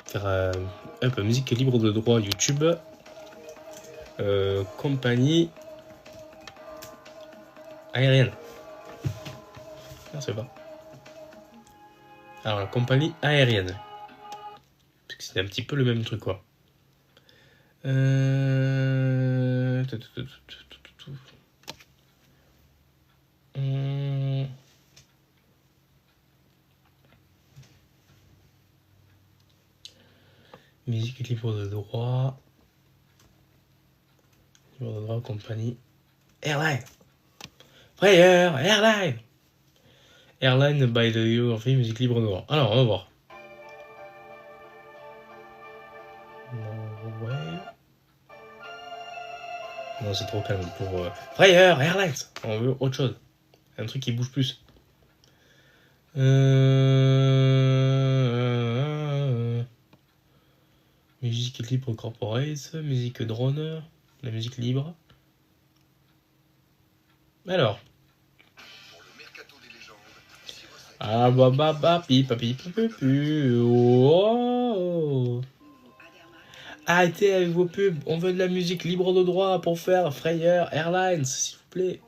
Faire hop, musique libre de droit YouTube. Compagnie aérienne. Je sais pas. Alors, la compagnie aérienne. Parce que c'est un petit peu le même truc, quoi. Musique libre de droit. Libre de droit, compagnie. Airline. Freyr, Airline. Airline by the Geography, musique libre de droit. Alors, on va voir. Norway. Non, c'est trop calme pour Freyr, Airlines. On veut autre chose. Un truc qui bouge plus. Musique libre corporate, musique drone, la musique libre. Alors. Ah bah bah bah pipi pipi. Oh. Arrêtez avec vos pubs, on veut de la musique libre de droit pour faire Freyr Airlines, s'il vous plaît.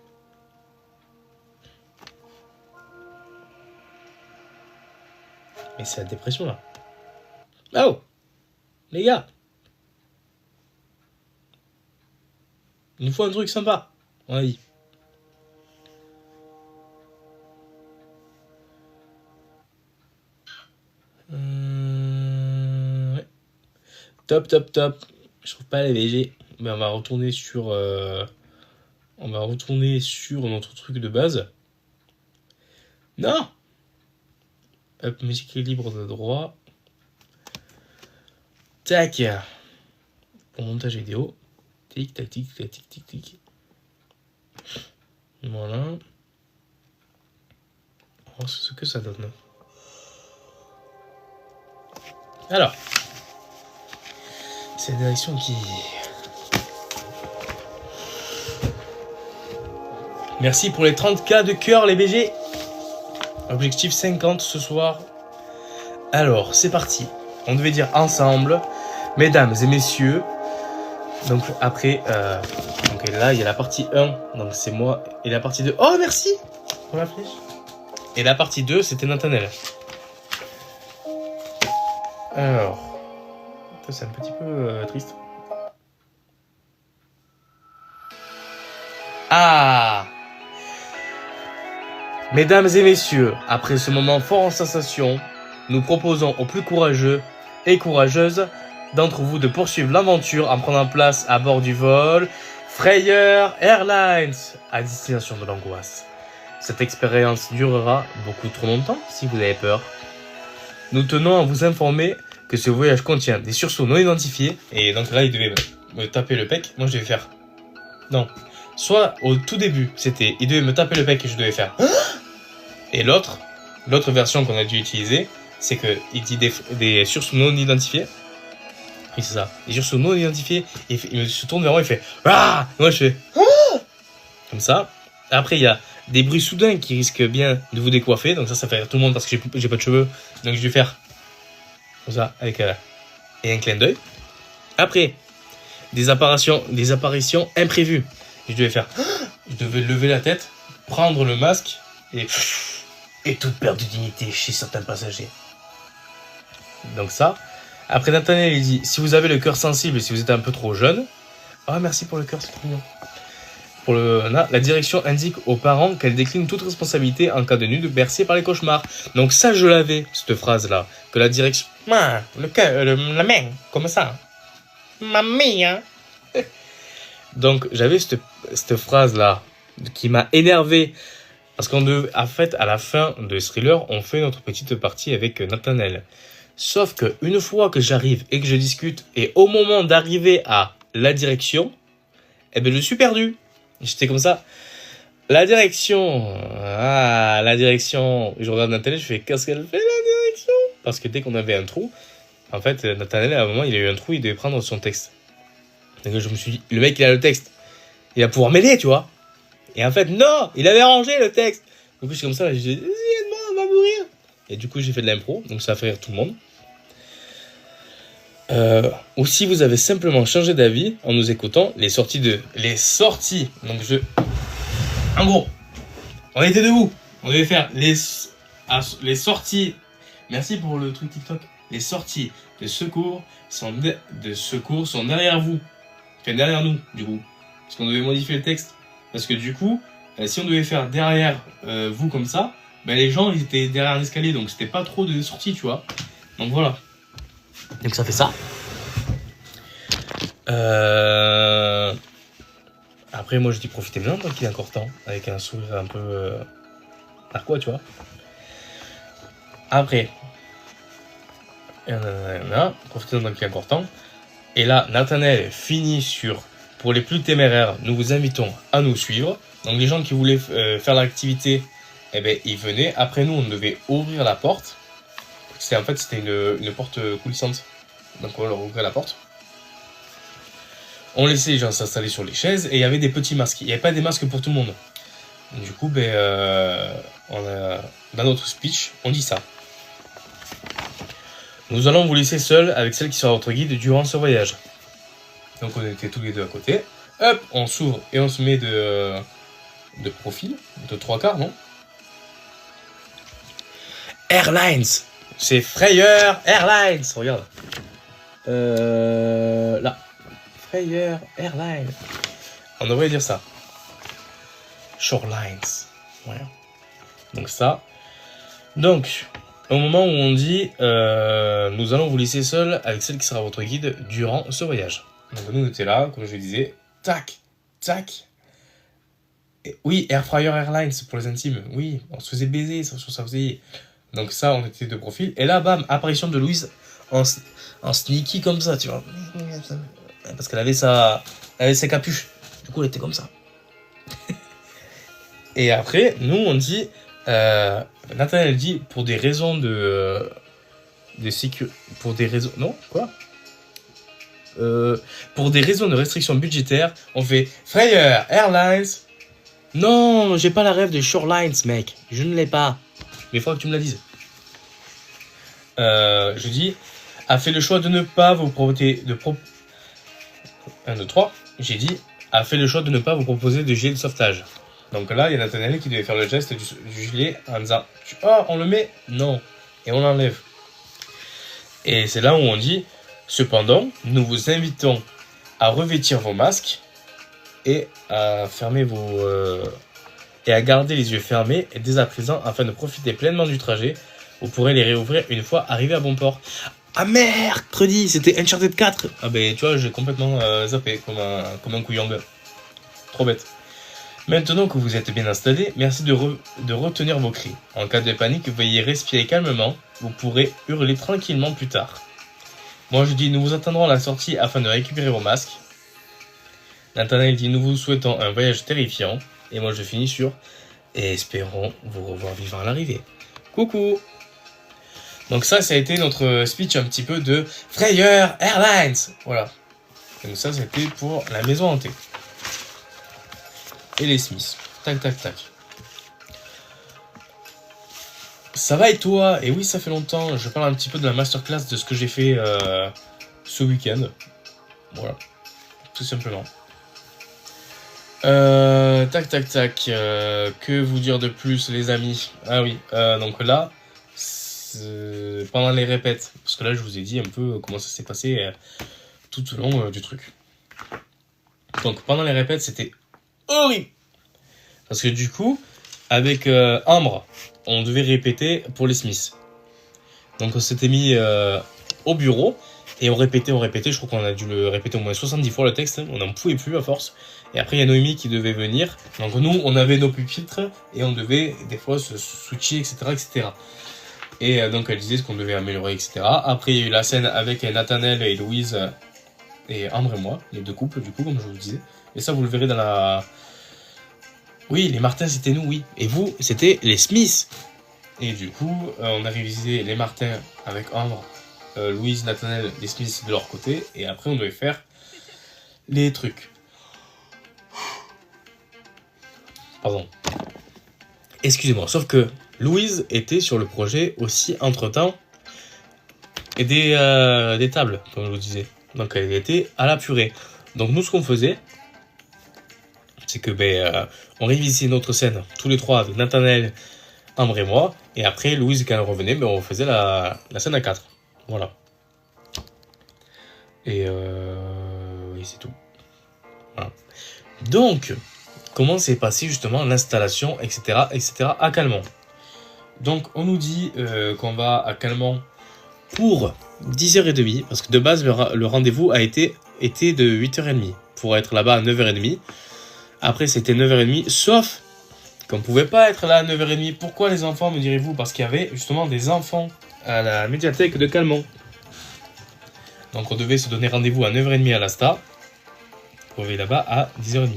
Mais c'est la dépression là. Oh, les gars. Il nous faut un truc sympa. Oui. Ouais. Top. Je trouve pas les VG. Mais on va retourner sur notre truc de base. Non. Hop, musique libre de droit. Tac. Pour montage vidéo. Tic tac tic. Voilà. On va voir ce que ça donne. Alors. C'est la direction qui... Merci pour les 30K de cœur, les BG. Objectif 50 ce soir. Alors, c'est parti. On devait dire ensemble, mesdames et messieurs. Donc après, donc là, il y a la partie 1. Donc c'est moi. Et la partie 2. Oh, merci pour la flèche. Et la partie 2, c'était Nathanaël. Alors... C'est un petit peu triste. Ah! Mesdames et messieurs, après ce moment fort en sensation, nous proposons aux plus courageux et courageuses d'entre vous de poursuivre l'aventure en prenant place à bord du vol Freyr Airlines à destination de l'angoisse. Cette expérience durera beaucoup trop longtemps si vous avez peur. Nous tenons à vous informer que ce voyage contient des sursauts non identifiés. Et donc là, il devait me taper le pec. Moi, je devais faire... Non. Soit au tout début, c'était... Il devait me taper le pec et je devais faire... Et l'autre version qu'on a dû utiliser, c'est qu'il dit des sursauts non identifiés. Oui, c'est ça. Des sursauts non identifiés. Il se tourne vers moi, il fait... Ah! Moi, je fais... Comme ça. Après, il y a des bruits soudains qui risquent bien de vous décoiffer. Donc ça fait rire tout le monde parce que j'ai pas de cheveux. Donc je vais faire... Comme ça, avec et un clin d'œil. Après, des apparitions imprévues. Je devais lever la tête, prendre le masque et toute perte de dignité chez certains passagers. Donc ça. Après, Nathanaël, il dit, si vous avez le cœur sensible et si vous êtes un peu trop jeune... Ah, merci pour le cœur, c'est trop mignon. La direction indique aux parents qu'elle décline toute responsabilité en cas de nuit bercée par les cauchemars. Donc ça, je l'avais, cette phrase-là. Que la direction... le cœur, la main, comme ça. Mamie, hein. Donc j'avais cette phrase-là qui m'a énervé. Parce qu'en fait, à la fin de Thriller, on fait notre petite partie avec Nathanaël. Sauf que une fois que j'arrive et que je discute, et au moment d'arriver à la direction, eh ben je suis perdu. J'étais comme ça. La direction. Je regarde Nathanaël, je fais qu'est-ce qu'elle fait la direction? Parce que dès qu'on avait un trou, en fait, Nathanaël, à un moment, il a eu un trou, il devait prendre son texte. Donc je me suis dit, le mec, il a le texte. Il va pouvoir m'aider, tu vois. Et en fait, non, il avait rangé le texte. Donc Du coup, je suis comme ça, j'ai dit, aide-moi, on va mourir. Et du coup, j'ai fait de l'impro, donc ça a fait rire tout le monde. Ou si vous avez simplement changé d'avis en nous écoutant, les sorties. Donc en gros, on était debout. On devait faire les sorties. Merci pour le truc TikTok. Les sorties de secours sont derrière vous. Enfin, derrière nous, du coup. Parce qu'on devait modifier le texte. Parce que du coup, si on devait faire derrière vous comme ça, ben les gens ils étaient derrière un escalier. Donc c'était pas trop de sorties, tu vois. Donc voilà. Donc ça fait ça. Après, moi je dis profitez bien tant qu'il est encore temps. Avec un sourire un peu narquois, tu vois. Après, profitez tant qu'il est encore temps. Et là, Nathanaël finit sur pour les plus téméraires, nous vous invitons à nous suivre. Donc les gens qui voulaient faire l'activité, eh ben, ils venaient. Après nous, on devait ouvrir la porte. C'était une porte coulissante. Donc on leur ouvrait la porte. On laissait les gens s'installer sur les chaises et il y avait des petits masques. Il n'y avait pas des masques pour tout le monde. Du coup, dans notre speech, on dit ça. Nous allons vous laisser seuls avec celle qui sera votre guide durant ce voyage. Donc on était tous les deux à côté. Hop, on s'ouvre et on se met de profil, de 3/4, non? Airlines. C'est Freyr Airlines. Regarde. Là. Freyr Airlines. On devrait dire ça. Shorelines. Voilà. Donc ça. Donc, au moment où on dit nous allons vous laisser seul avec celle qui sera votre guide durant ce voyage. Donc nous on était là, comme je le disais. Tac, tac. Et, oui, Air Fryer Airlines pour les intimes. Oui, on se faisait baiser, ça faisait. Donc ça, on était de profil. Et là, bam, apparition de Louise en sneaky comme ça, tu vois. Parce qu'elle avait sa capuche. Du coup, elle était comme ça. Et après, nous, on dit... Nathanaël dit, pour des raisons de sécurité... Pour des raisons... Non, quoi pour des raisons de restriction budgétaire, on fait Freyr Airlines. Non, j'ai pas la rêve de Shorelines, mec. Je ne l'ai pas. Mais il faudra que tu me la dises. Je dis, a fait le choix de ne pas vous proposer 1, 2, 3. J'ai dit, a fait le choix de ne pas vous proposer de gilet de sauvetage. Donc là, il y a Nathanaël qui devait faire le geste du gilet en disant, oh, on le met? Non. Et on l'enlève. Et c'est là où on dit, cependant, nous vous invitons à revêtir vos masques et à fermer et à garder les yeux fermés dès à présent afin de profiter pleinement du trajet. Vous pourrez les réouvrir une fois arrivé à bon port. Ah mercredi, c'était Uncharted 4. Ah ben tu vois, j'ai complètement zappé comme un couillon. Trop bête. Maintenant que vous êtes bien installés, merci de retenir vos cris. En cas de panique, veuillez respirer calmement. Vous pourrez hurler tranquillement plus tard. Moi je dis, nous vous attendrons à la sortie afin de récupérer vos masques. Nathanaël dit, nous vous souhaitons un voyage terrifiant. Et moi je finis sur, et espérons vous revoir vivant à l'arrivée. Coucou. Donc ça a été notre speech un petit peu de Freyr Airlines. Voilà. Donc ça c'était pour la maison hantée. Et les Smiths. Tac, tac, tac. Ça va et toi? Et oui, ça fait longtemps. Je parle un petit peu de la masterclass de ce que j'ai fait ce week-end. Voilà. Tout simplement. Tac, tac, tac. Que vous dire de plus, les amis? Ah oui. Donc là, pendant les répètes, parce que là, je vous ai dit un peu comment ça s'est passé tout au long du truc. Donc pendant les répètes, c'était horrible. Parce que du coup, avec Ambre, on devait répéter pour les Smiths. Donc on s'était mis au bureau et on répétait. Je crois qu'on a dû le répéter au moins 70 fois le texte. On n'en pouvait plus à force. Et après, il y a Noémie qui devait venir. Donc nous, on avait nos pupitres et on devait des fois se switcher, etc. etc. Et donc elle disait ce qu'on devait améliorer, etc. Après, il y a eu la scène avec Nathanaël et Louise et Ambre et moi, les deux couples, du coup, comme je vous le disais. Et ça, vous le verrez dans la... Oui, les Martins, c'était nous, oui. Et vous, c'était les Smiths. Et du coup, on a révisé les Martins avec Ambre, Louise, Nathanaël, les Smiths de leur côté. Et après, on devait faire les trucs. Pardon. Excusez-moi, sauf que Louise était sur le projet aussi entre-temps et des tables, comme je vous disais. Donc elle était à la purée. Donc nous, ce qu'on faisait, c'est que on révisait notre scène tous les trois avec Nathanaël, Ambre et moi. Et après, Louise, quand elle revenait, on faisait la scène à 4. Voilà. Et c'est tout. Voilà. Donc, comment s'est passé justement l'installation, etc. à Calmont. Donc, on nous dit qu'on va à Calmont pour 10h30, parce que de base, le rendez-vous était de 8h30, pour être là-bas à 9h30. Après, c'était 9h30, sauf qu'on ne pouvait pas être là à 9h30. Pourquoi les enfants, me direz-vous? Parce qu'il y avait justement des enfants à la médiathèque de Calmont. Donc, on devait se donner rendez-vous à 9h30 à l'Asta, pour arriver là-bas à 10h30.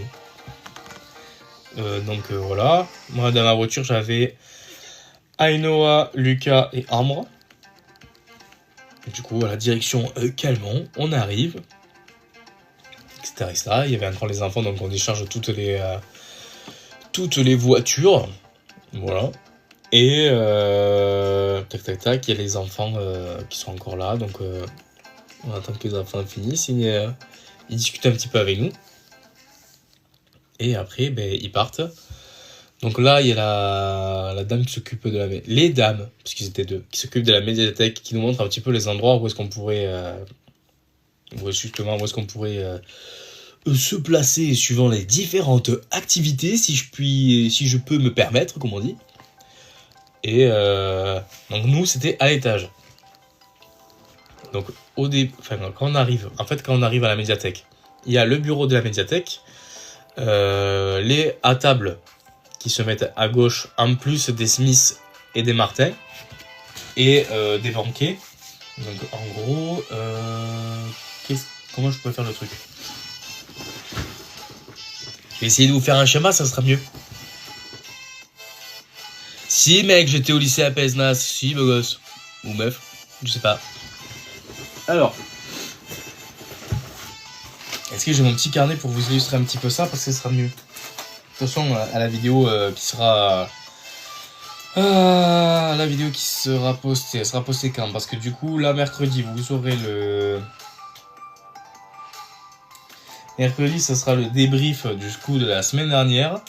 Voilà. Moi, dans ma voiture, j'avais Ainoa, Lucas et Ambre. Du coup, à la direction Calmont, on arrive, etc. Il y avait encore les enfants, donc on décharge toutes les voitures. Voilà. Et tac, il y a les enfants qui sont encore là, donc on attend que les enfants finissent. Ils discutent un petit peu avec nous. Et après, ils partent. Donc là, il y a la dame qui s'occupe de les dames, parce qu'ils étaient deux, qui s'occupent de la médiathèque, qui nous montrent un petit peu les endroits où est-ce qu'on pourrait, se placer suivant les différentes activités, si je peux me permettre, comme on dit. Et donc nous, c'était à l'étage. Donc quand on arrive à la médiathèque, il y a le bureau de la médiathèque, les à table qui se mettent à gauche, en plus des Smiths et des Martins, et des banquets. Donc en gros, comment je peux faire le truc? Je vais essayer de vous faire un schéma, ça sera mieux. Si mec, j'étais au lycée à Pesnas, si beau gosse, ou meuf, je sais pas. Alors, est-ce que j'ai mon petit carnet pour vous illustrer un petit peu ça, parce que ce sera mieux. De toute façon, à la vidéo qui sera postée, elle sera postée quand? Parce que du coup, là, mercredi, vous aurez le... Mercredi, ça sera le débrief du coup de la semaine dernière.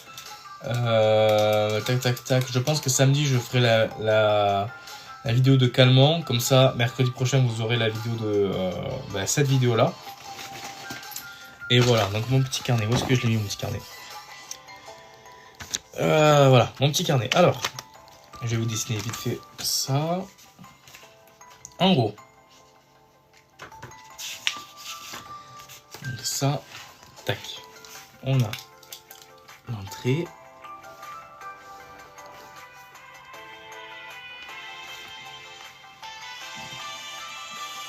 Tac. Je pense que samedi, je ferai la vidéo de Calmont. Comme ça, mercredi prochain, vous aurez la vidéo de cette vidéo-là. Et voilà, donc mon petit carnet. Où est-ce que je l'ai mis, mon petit carnet? Voilà, mon petit carnet. Alors, je vais vous dessiner vite fait ça. En gros. Donc ça, tac. On a l'entrée.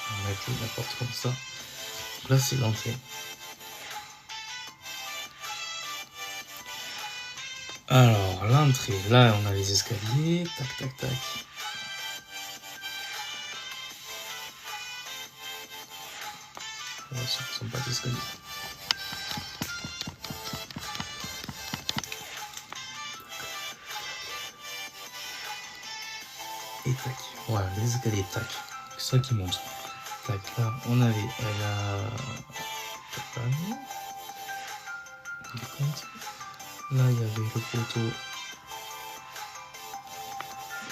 On va mettre la porte comme ça. Donc là, c'est l'entrée. Alors, l'entrée, là, on a les escaliers. Tac. Oh, ça ne sont pas des escaliers. Et tac. Voilà, les escaliers, tac. C'est ça qui monte. Tac, là, on avait là, il y avait le poteau.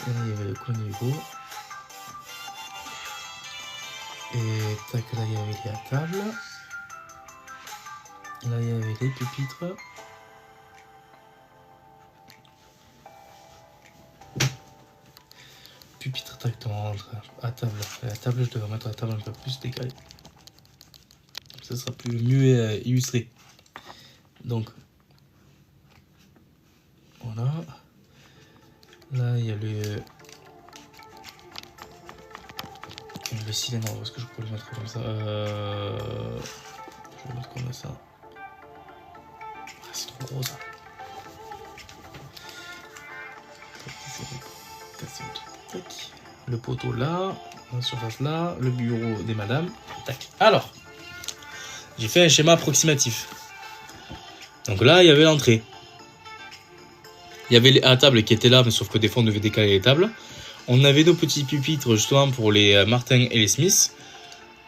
Et là, il y avait le conigo. Et tac, là, il y avait la table. Là, il y avait les pupitres. Pupitre, tac, à table. La table, je devrais mettre la table un peu plus décalée. Ça sera mieux illustré. Donc, voilà. Là, il y a le cylindre. Est-ce que je peux le mettre comme ça? Je vais le mettre comme ça. Ah, c'est trop gros ça. Tac. Le poteau là, la surface là, le bureau des madames. Tac. Alors, j'ai fait un schéma approximatif. Donc là, il y avait l'entrée. Il y avait la table qui était là, mais sauf que des fois on devait décaler les tables. On avait nos petits pupitres justement pour les Martin et les Smith.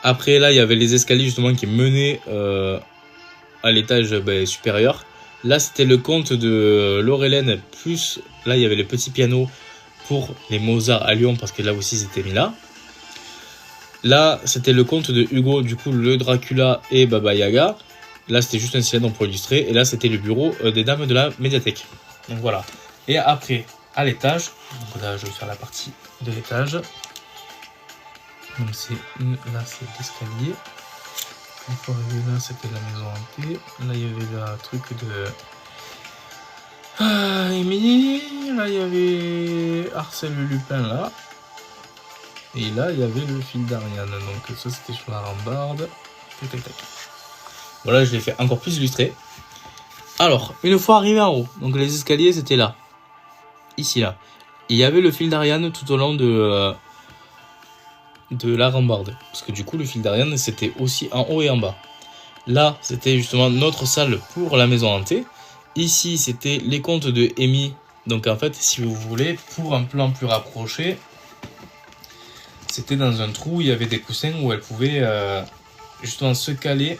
Après là, il y avait les escaliers justement qui menaient à l'étage supérieur. Là, c'était le compte de Laurelène, plus là, il y avait le petit piano pour les Mozart à Lyon, parce que là aussi, c'était mis là. Là, c'était le conte de Hugo, du coup, le Dracula et Baba Yaga. Là, c'était juste un cylindre pour illustrer. Et là, c'était le bureau des dames de la médiathèque. Donc voilà. Et après, à l'étage, donc là, je vais faire la partie de l'étage. Donc là, c'est l'escalier. Une fois arrivé là, c'était la maison hantée. Là, il y avait le truc de Émilie. Là, il y avait Arsène Lupin là. Et là, il y avait le fil d'Ariane. Donc ça, c'était sur la rambarde. Tac, tac, tac. Voilà, je l'ai fait encore plus illustré. Alors, une fois arrivé en haut, donc les escaliers, c'était là. Ici, là. Et il y avait le fil d'Ariane tout au long de la rambarde. Parce que du coup, le fil d'Ariane, c'était aussi en haut et en bas. Là, c'était justement notre salle pour la maison hantée. Ici, c'était les contes de Amy. Donc en fait, si vous voulez, pour un plan plus rapproché, c'était dans un trou, il y avait des coussins où elle pouvait justement se caler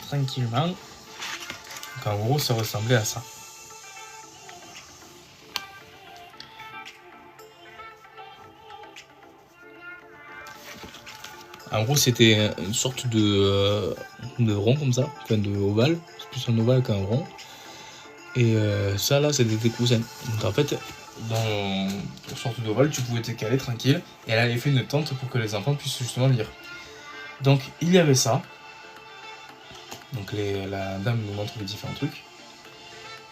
tranquillement. Donc en gros, ça ressemblait à ça. En gros, c'était une sorte de rond comme ça, enfin de ovale. C'est plus un ovale qu'un rond. Et ça là, c'était des coussins. Donc en fait, dans une sorte d'ovale, tu pouvais te caler tranquille. Et elle avait fait une tente pour que les enfants puissent justement lire. Donc il y avait ça. Donc la dame nous montre les différents trucs.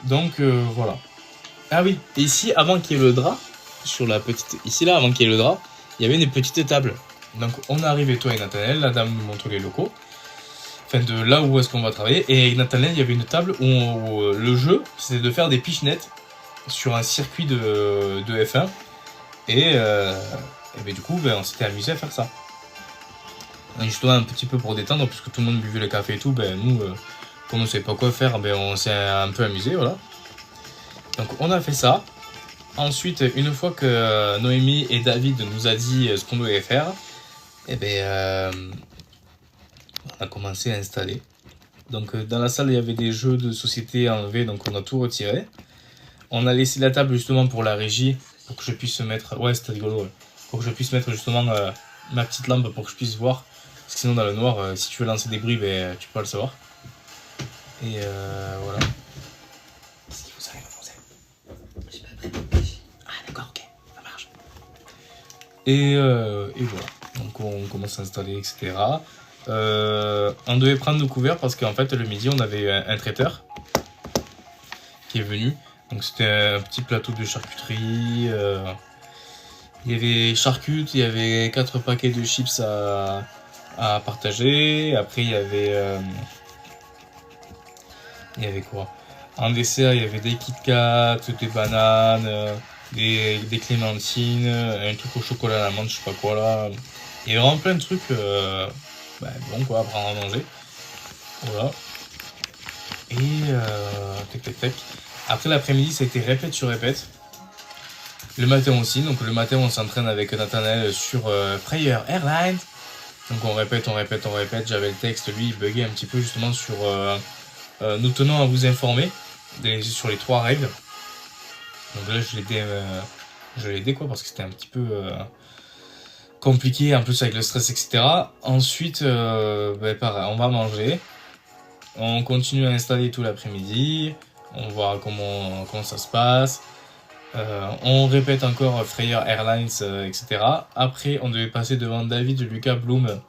Donc voilà. Ah oui, et ici, avant qu'il y ait le drap, sur la petite. Ici là, avant qu'il y ait le drap, il y avait une petite table. Donc on est arrivé, toi et Nathanaël, la dame nous montre les locaux. Enfin, de là où est-ce qu'on va travailler. Et avec Nathanaël, il y avait une table où le jeu, c'était de faire des pichenettes sur un circuit de F1. Et ben, du coup, on s'était amusé à faire ça. Et justement, un petit peu pour détendre, puisque tout le monde buvait le café et tout, nous, comme on ne savait pas quoi faire, on s'est un peu amusé, voilà. Donc on a fait ça. Ensuite, une fois que Noémie et David nous a dit ce qu'on devait faire, on a commencé à installer. Donc dans la salle, il y avait des jeux de société enlevés, donc on a tout retiré. On a laissé la table justement pour la régie, pour que je puisse mettre... Ouais, c'était rigolo, ouais. Pour que je puisse mettre justement ma petite lampe pour que je puisse voir. Parce que sinon, dans le noir, si tu veux lancer des bruits, tu peux pas le savoir. Et voilà. Est-ce qu'il vous arrive à français? J'ai pas prêt. Ah d'accord, ok, ça marche. Et voilà. Donc on commence à installer, etc. On devait prendre nos couverts parce qu'en fait, le midi, on avait un traiteur qui est venu. Donc c'était un petit plateau de charcuterie. Il y avait charcutes, il y avait 4 paquets de chips à partager. Après, il y avait quoi? En dessert, il y avait des Kit Kat, des bananes, des clémentines, un truc au chocolat à l'amande, je sais pas quoi là. Il y avait vraiment plein de trucs bon quoi, à prendre à manger. Voilà. Et tac tac tac. Après l'après-midi, ça a été répète sur répète. Le matin aussi, donc le matin on s'entraîne avec Nathanaël sur Fryer Airlines. Donc on répète, j'avais le texte, lui il buguait un petit peu justement sur nous tenons à vous informer sur les 3 règles. Donc là je l'ai aidé quoi parce que c'était un petit peu compliqué, en plus avec le stress, etc. Ensuite, pareil, on va manger, on continue à installer tout l'après-midi, on voit comment ça se passe. On répète encore Fryer Airlines, etc. Après, on devait passer devant David, Lucas, Bloom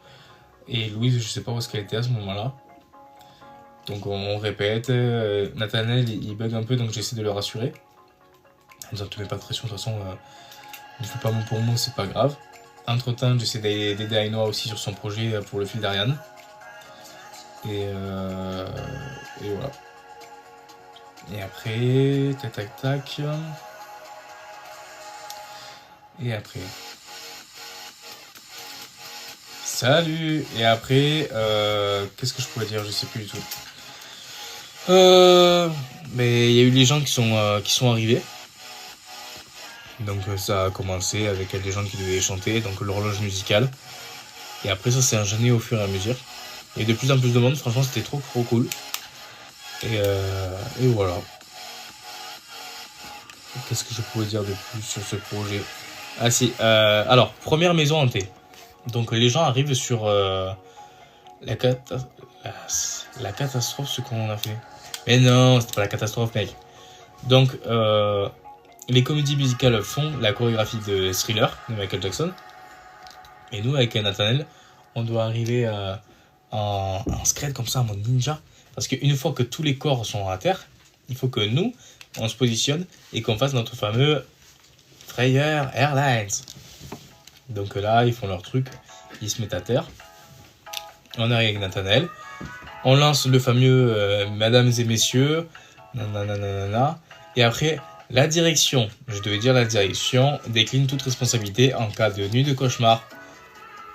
et Louise, je sais pas où est-ce qu'elle était à ce moment-là. Donc on répète, Nathanaël il bug un peu, donc j'essaie de le rassurer. En disant, te mets pas de pression, de toute façon, ne fais pas mot pour mot, c'est pas grave. Entre temps, j'essaie d'aider Ainoa aussi sur son projet pour le fil d'Ariane. Et voilà. Et après, tac tac tac. Et après. Salut. Et après, qu'est-ce que je pourrais dire? Je sais plus du tout. Mais il y a eu les gens qui sont arrivés. Donc ça a commencé avec des gens qui devaient chanter, donc l'horloge musicale. Et après ça s'est enchaîné au fur et à mesure. Et de plus en plus de monde, franchement c'était trop cool. Et voilà. Qu'est-ce que je pourrais dire de plus sur ce projet? Ah si, alors, première maison hantée. Donc les gens arrivent sur la catastrophe, ce qu'on a fait. Mais non, c'était pas la catastrophe, mec. Donc, les comédies musicales font la chorégraphie de Thriller de Michael Jackson. Et nous, avec Nathaniel, on doit arriver en scred comme ça, en mode ninja. Parce qu'une fois que tous les corps sont à terre, il faut que nous, on se positionne et qu'on fasse notre fameux Freyer Airlines. Donc là, ils font leur truc, ils se mettent à terre. On arrive avec Nathaniel. On lance le fameux Mesdames et Messieurs. Nanana. Et après, la direction, je devais dire la direction, décline toute responsabilité en cas de nuit de cauchemar.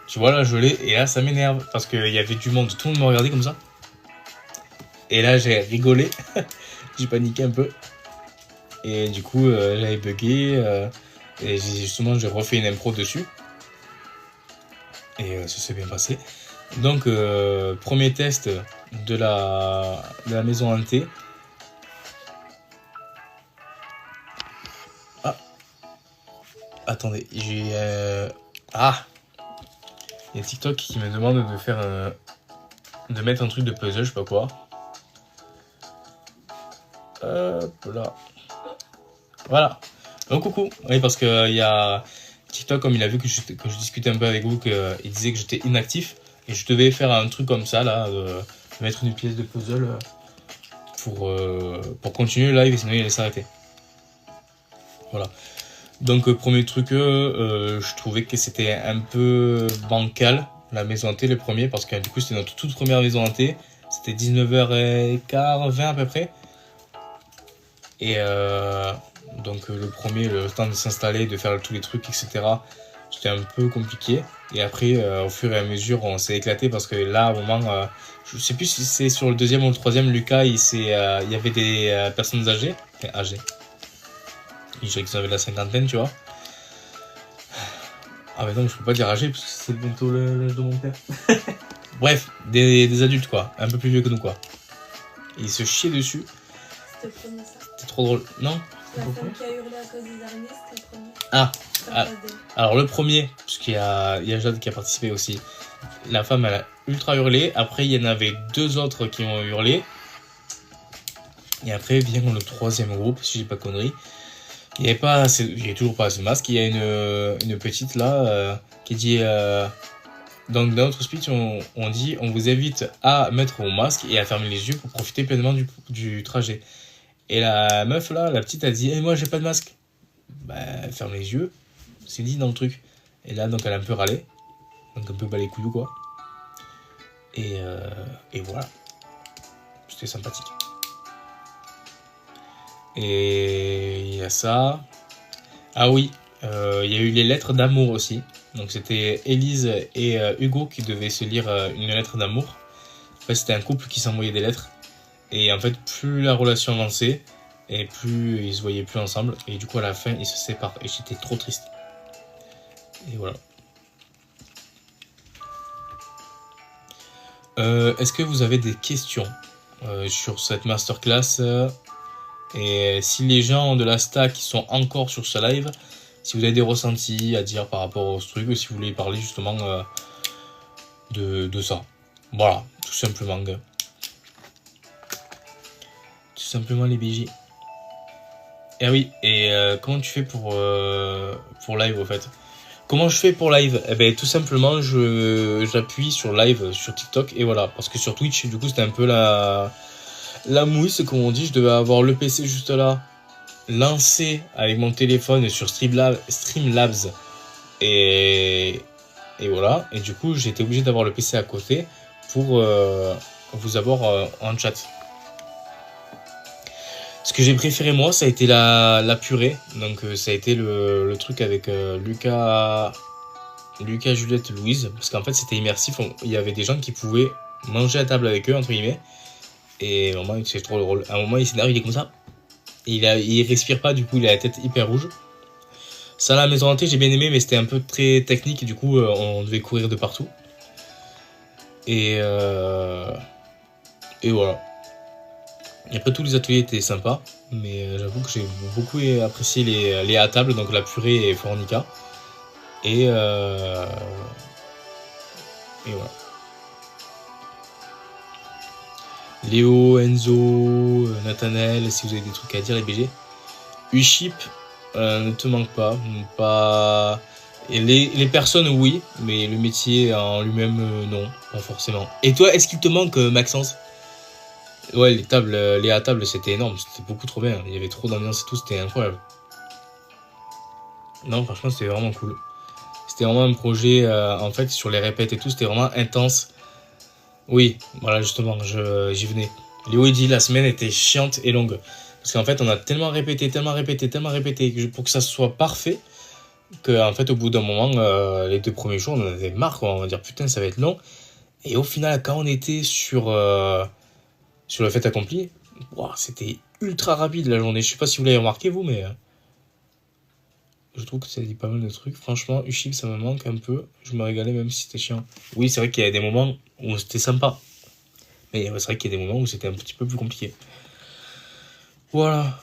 Tu vois, là, je l'ai, et là, ça m'énerve. Parce qu'il y avait du monde, tout le monde me regardait comme ça. Et là, j'ai rigolé. J'ai paniqué un peu. Et du coup, j'avais bugué. Et justement, j'ai refait une impro dessus. Et ça s'est bien passé. Donc, premier test de la maison hantée. Ah. Attendez, j'ai... Ah. Il y a TikTok qui me demande de faire... de mettre un truc de puzzle, je sais pas quoi. Hop là. Voilà. Donc coucou. Oui, parce que il y a TikTok, comme il a vu que je discutais un peu avec vous, qu'il disait que j'étais inactif. Et je devais faire un truc comme ça, là, mettre une pièce de puzzle pour continuer le live, et sinon il allait s'arrêter. Voilà. Donc premier truc, je trouvais que c'était un peu bancal, la maison hantée, le premier, parce que du coup c'était notre toute première maison hantée. C'était 19h15, 20 à peu près. Et donc le premier, le temps de s'installer, de faire tous les trucs, etc. C'était un peu compliqué. Et après, au fur et à mesure, on s'est éclaté parce que là, au moment, je sais plus si c'est sur le deuxième ou le troisième, Lucas, il y avait des personnes âgées. Enfin, âgées. Je dirais qu'ils avaient la cinquantaine, tu vois. Ah mais non, je peux pas dire âgé parce que c'est bientôt l'âge de mon père. Bref, des adultes, quoi. Un peu plus vieux que nous, quoi. Et ils se chiaient dessus. C'était le premier, ça. C'était trop drôle. Non? La femme qui a hurlé à cause des araignées, c'était le premier. Ah. Ah. Alors le premier, parce qu'il y a Jade qui a participé aussi. La femme, elle a ultra hurlé. Après, il y en avait deux autres qui ont hurlé. Et après vient le troisième groupe, si j'ai pas connerie. Il y a toujours pas assez de masques. Il y a une petite là qui dit... dans notre speech, on dit on vous invite à mettre vos masques et à fermer les yeux pour profiter pleinement du trajet. Et la meuf là, la petite, elle dit moi j'ai pas de masque. Bah ferme les yeux, c'est dit dans le truc. Et là donc elle a un peu râlé, donc un peu bas les couilles quoi. Et voilà, c'était sympathique. Et il y a ça. Ah oui, il y a eu les lettres d'amour aussi. Donc c'était Élise et Hugo qui devaient se lire une lettre d'amour. En fait, c'était un couple qui s'envoyait des lettres. Et en fait, plus la relation avançait, et plus ils se voyaient plus ensemble. Et du coup, à la fin, ils se séparent. Et j'étais trop triste. Et voilà. Est-ce que vous avez des questions sur cette masterclass et si les gens de la stack qui sont encore sur ce live, si vous avez des ressentis à dire par rapport au truc, ou si vous voulez parler justement de ça. Voilà, tout simplement. Tout simplement les BJ. Et ah oui, et comment tu fais pour live au fait? Comment je fais pour live? Eh ben tout simplement j'appuie sur live sur TikTok et voilà. Parce que sur Twitch, du coup c'était un peu la mousse comme on dit. Je devais avoir le PC juste là, lancé avec mon téléphone sur Streamlabs et voilà. Et du coup j'étais obligé d'avoir le PC à côté pour vous avoir en chat. Ce que j'ai préféré moi, ça a été la purée. Donc ça a été le truc avec Lucas, Juliette, Louise. Parce qu'en fait c'était immersif. Il y avait des gens qui pouvaient manger à table avec eux, entre guillemets. Et vraiment c'est trop drôle. À un moment il s'énerve, il est comme ça. Et il respire pas, du coup il a la tête hyper rouge. Ça, la maison hantée, j'ai bien aimé, mais c'était un peu très technique et du coup, on devait courir de partout. Et voilà. Et après, tous les ateliers étaient sympas, mais j'avoue que j'ai beaucoup apprécié les à table, donc la purée et fornica. Et voilà. Léo, Enzo, Nathanaël, si vous avez des trucs à dire, les BG. Uship, ne te manque pas. Et les personnes, oui, mais le métier en lui-même, non, pas forcément. Et toi, est-ce qu'il te manque, Maxence? Ouais, les tables, les à table, c'était énorme, c'était beaucoup trop bien. Il y avait trop d'ambiance et tout, c'était incroyable. Non, franchement, c'était vraiment cool. C'était vraiment un projet, en fait, sur les répètes et tout, c'était vraiment intense. Oui, voilà, justement, j'y venais. Léo, il dit la semaine était chiante et longue. Parce qu'en fait, on a tellement répété, pour que ça soit parfait, qu'en fait, au bout d'un moment, les 2 premiers jours, on en avait marre, quoi. On va dire, putain, ça va être long. Et au final, quand on était sur le fait accompli, wow, c'était ultra rapide la journée. Je sais pas si vous l'avez remarqué, vous, mais je trouve que ça dit pas mal de trucs. Franchement, Ushib, ça me manque un peu. Je me régalais même si c'était chiant. Oui, c'est vrai qu'il y a des moments où c'était sympa. Mais c'est vrai qu'il y a des moments où c'était un petit peu plus compliqué. Voilà.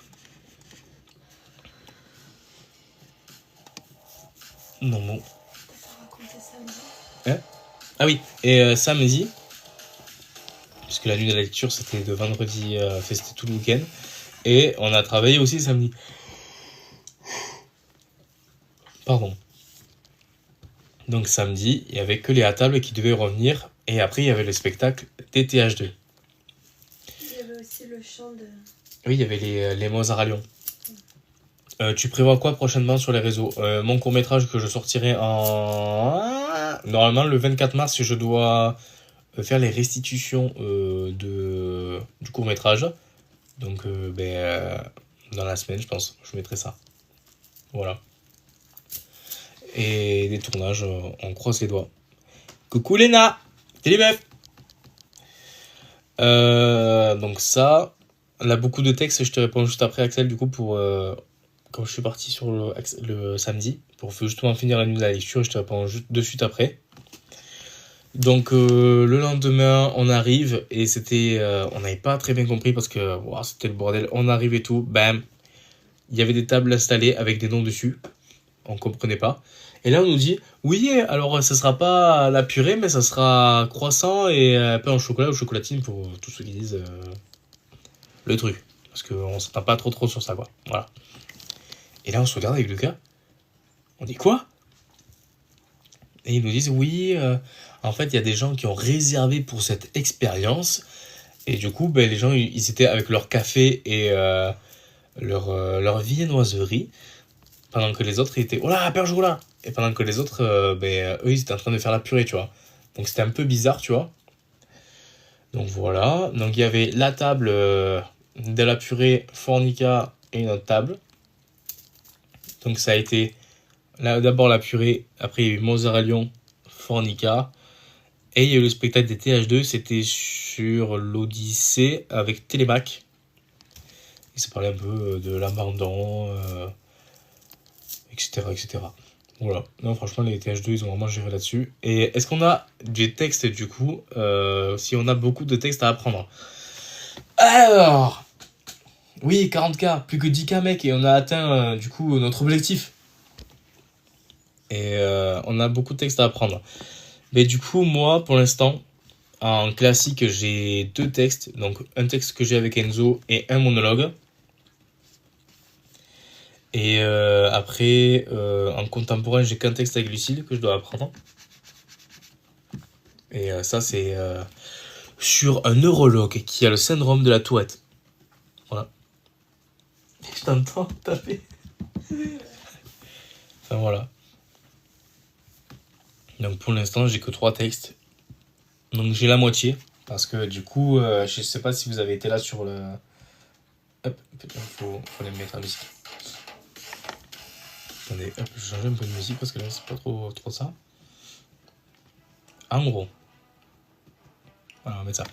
Non, bon. T'as raconté samedi. Hein? Ah oui, et samedi, puisque la nuit de la lecture c'était de vendredi, c'était tout le week-end. Et on a travaillé aussi samedi. Pardon. Donc samedi, il n'y avait que les à table qui devaient revenir. Et après, il y avait le spectacle TTH2. Il y avait aussi le chant de. Oui, il y avait les Mozart à Lyon. Tu prévois quoi prochainement sur les réseaux? Mon court-métrage que je sortirai en... Normalement, le 24 mars, je dois faire les restitutions du court-métrage. Donc, dans la semaine, je pense, je mettrai ça. Voilà. Et des tournages, on croise les doigts. Coucou Léna! T'es les meufs! Donc ça, là, beaucoup de textes, je te réponds juste après, Axel, du coup, pour... quand je suis parti sur le samedi, pour justement finir la nuit de la lecture, je te réponds juste de suite après. Donc le lendemain, on arrive et c'était, on n'avait pas très bien compris parce que wow, c'était le bordel. On arrive et tout, bam, il y avait des tables installées avec des noms dessus. On comprenait pas. Et là, on nous dit, oui, alors ça sera pas la purée, mais ça sera croissant et pain au chocolat ou chocolatine pour tous ceux qui disent le truc. Parce qu'on s'entend pas trop sur ça, quoi. Voilà. Et là, on se regarde avec Lucas. On dit quoi? Et ils nous disent, oui, en fait, il y a des gens qui ont réservé pour cette expérience. Et du coup, les gens, ils étaient avec leur café et leur viennoiserie. Pendant que les autres, ils étaient, oh là, pain au chocolat! Et pendant que les autres, eux, ils étaient en train de faire la purée, tu vois. Donc, c'était un peu bizarre, tu vois. Donc, voilà. Donc, il y avait la table de la purée, fornica et une autre table. Donc, ça a été là, d'abord la purée, après il y a eu Mozart à Lyon, Fornica, et il y a eu le spectacle des TH2, c'était sur l'Odyssée avec Télémac. Il s'est parlé un peu de l'abandon, etc., etc. Voilà, non franchement les TH2 ils ont vraiment géré là-dessus. Et est-ce qu'on a des textes du coup, si on a beaucoup de textes à apprendre? Alors, oui 40K, plus que 10K mec, et on a atteint du coup notre objectif. Et on a beaucoup de textes à apprendre. Mais du coup, moi, pour l'instant, en classique, j'ai 2 textes. Donc, un texte que j'ai avec Enzo et un monologue. Et après, en contemporain, j'ai qu'un texte avec Lucille que je dois apprendre. Et ça, c'est sur un neurologue qui a le syndrome de la Tourette. Voilà. Je t'entends taper. Enfin, voilà. Donc pour l'instant, j'ai que 3 textes. Donc j'ai la moitié. Parce que du coup, je sais pas si vous avez été là sur le... Hop, faut les mettre en musique. Attendez, hop, je change un peu de musique parce que là, c'est pas trop ça. En gros. Voilà, on va mettre ça.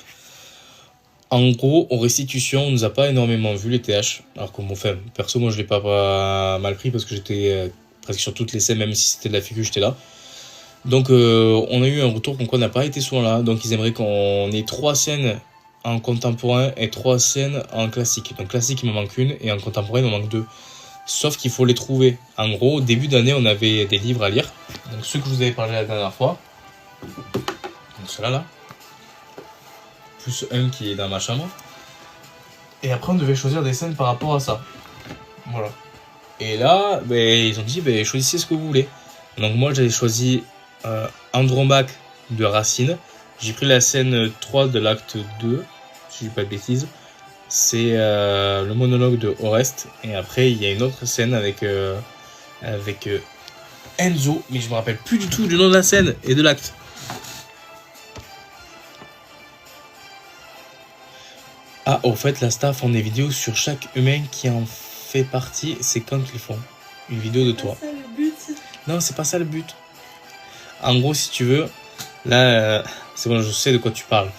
En gros, aux restitutions, on nous a pas énormément vu les TH. Alors que, enfin, perso, moi, je l'ai pas mal pris parce que j'étais presque sur toutes les scènes, même si c'était de la figure, j'étais là. Donc on a eu un retour qu'on n'a pas été souvent là, donc ils aimeraient qu'on ait 3 scènes en contemporain et 3 scènes en classique. Donc classique il m'en manque une et en contemporain il m'en manque 2. Sauf qu'il faut les trouver. En gros, au début d'année on avait des livres à lire, donc ceux que je vous avais parlé la dernière fois, donc ceux-là là, plus un qui est dans ma chambre. Et après on devait choisir des scènes par rapport à ça. Voilà. Et là, ils ont dit choisissez ce que vous voulez. Donc moi j'avais choisi Andromaque de Racine. J'ai pris la scène 3 de l'acte 2, si je dis pas de bêtises. C'est le monologue de Oreste. Et après il y a une autre scène avec Enzo, mais je me rappelle plus du tout du nom de la scène et de l'acte. Ah, au fait, la staff font des vidéos sur chaque humain qui en fait partie. C'est quand ils font une vidéo de toi. C'est ça le but. Non, c'est pas ça le but. En gros, si tu veux, là, c'est bon, je sais de quoi tu parles.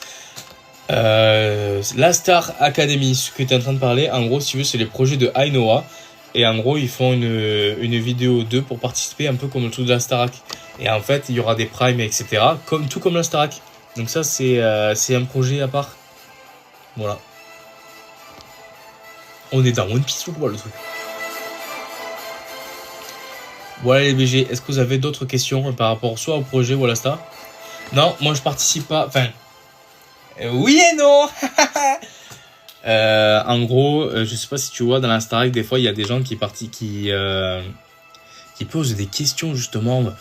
La Star Academy, ce que tu es en train de parler, en gros, si tu veux, c'est les projets de Ainoa. Et en gros, ils font une vidéo d'eux pour participer, un peu comme le truc de la Starac. Et en fait, il y aura des primes, etc. Tout comme la Starac. Donc ça, c'est un projet à part. Voilà. On est dans One Piece ou quoi, le truc? Voilà les BG, est-ce que vous avez d'autres questions par rapport soit au projet ou à la star? Non, moi je participe pas, enfin... oui et non. En gros, je sais pas si tu vois, dans la Starac, des fois, il y a des gens qui posent des questions, justement,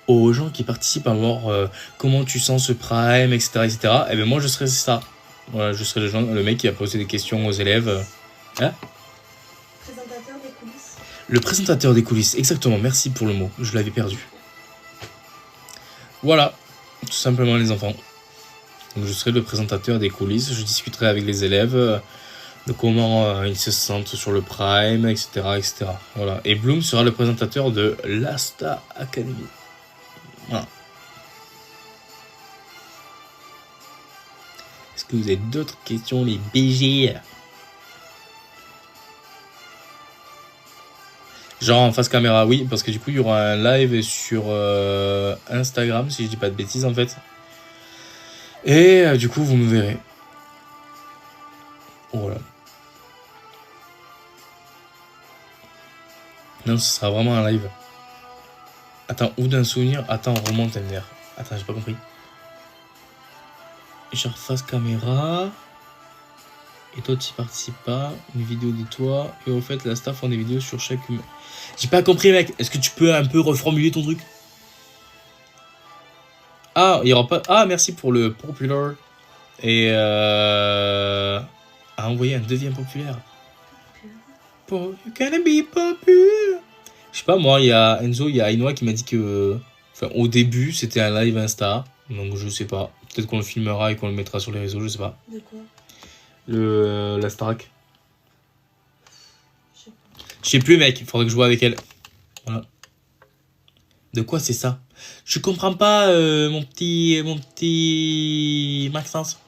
aux gens qui participent à voir comment tu sens ce prime, etc., etc. Et bien moi, je serais ça. Voilà, je serais le mec qui a posé des questions aux élèves. Hein? Présentateur des coulisses. Le présentateur des coulisses, exactement, merci pour le mot, je l'avais perdu. Voilà, tout simplement les enfants. Donc je serai le présentateur des coulisses, je discuterai avec les élèves de comment ils se sentent sur le prime, etc., etc. Voilà. Et Bloom sera le présentateur de la Star Academy. Voilà. Est-ce que vous avez d'autres questions, les BG? Genre en face caméra, oui, parce que du coup il y aura un live sur Instagram, si je dis pas de bêtises en fait. Et du coup vous me verrez. Voilà. Non, ce sera vraiment un live. Attends, ou d'un souvenir. Attends, remonte MDR. Attends, j'ai pas compris. Genre face caméra. Et toi tu y participes pas. Une vidéo de toi. Et au fait la staff font des vidéos sur chaque humain. J'ai pas compris mec. Est-ce que tu peux un peu reformuler ton truc? Ah, il y aura pas... Ah, merci pour le populaire. Et à envoyer un deuxième populaire. You gonna be popular. Je sais pas, moi, il y a Enzo, il y a Ainoa qui m'a dit que... Enfin, au début, c'était un live Insta. Donc, je sais pas. Peut-être qu'on le filmera et qu'on le mettra sur les réseaux, je sais pas. De quoi? La Starac. Je sais plus, mec. Il faudrait que je vois avec elle. Voilà. De quoi c'est ça? Je comprends pas, mon petit Maxence.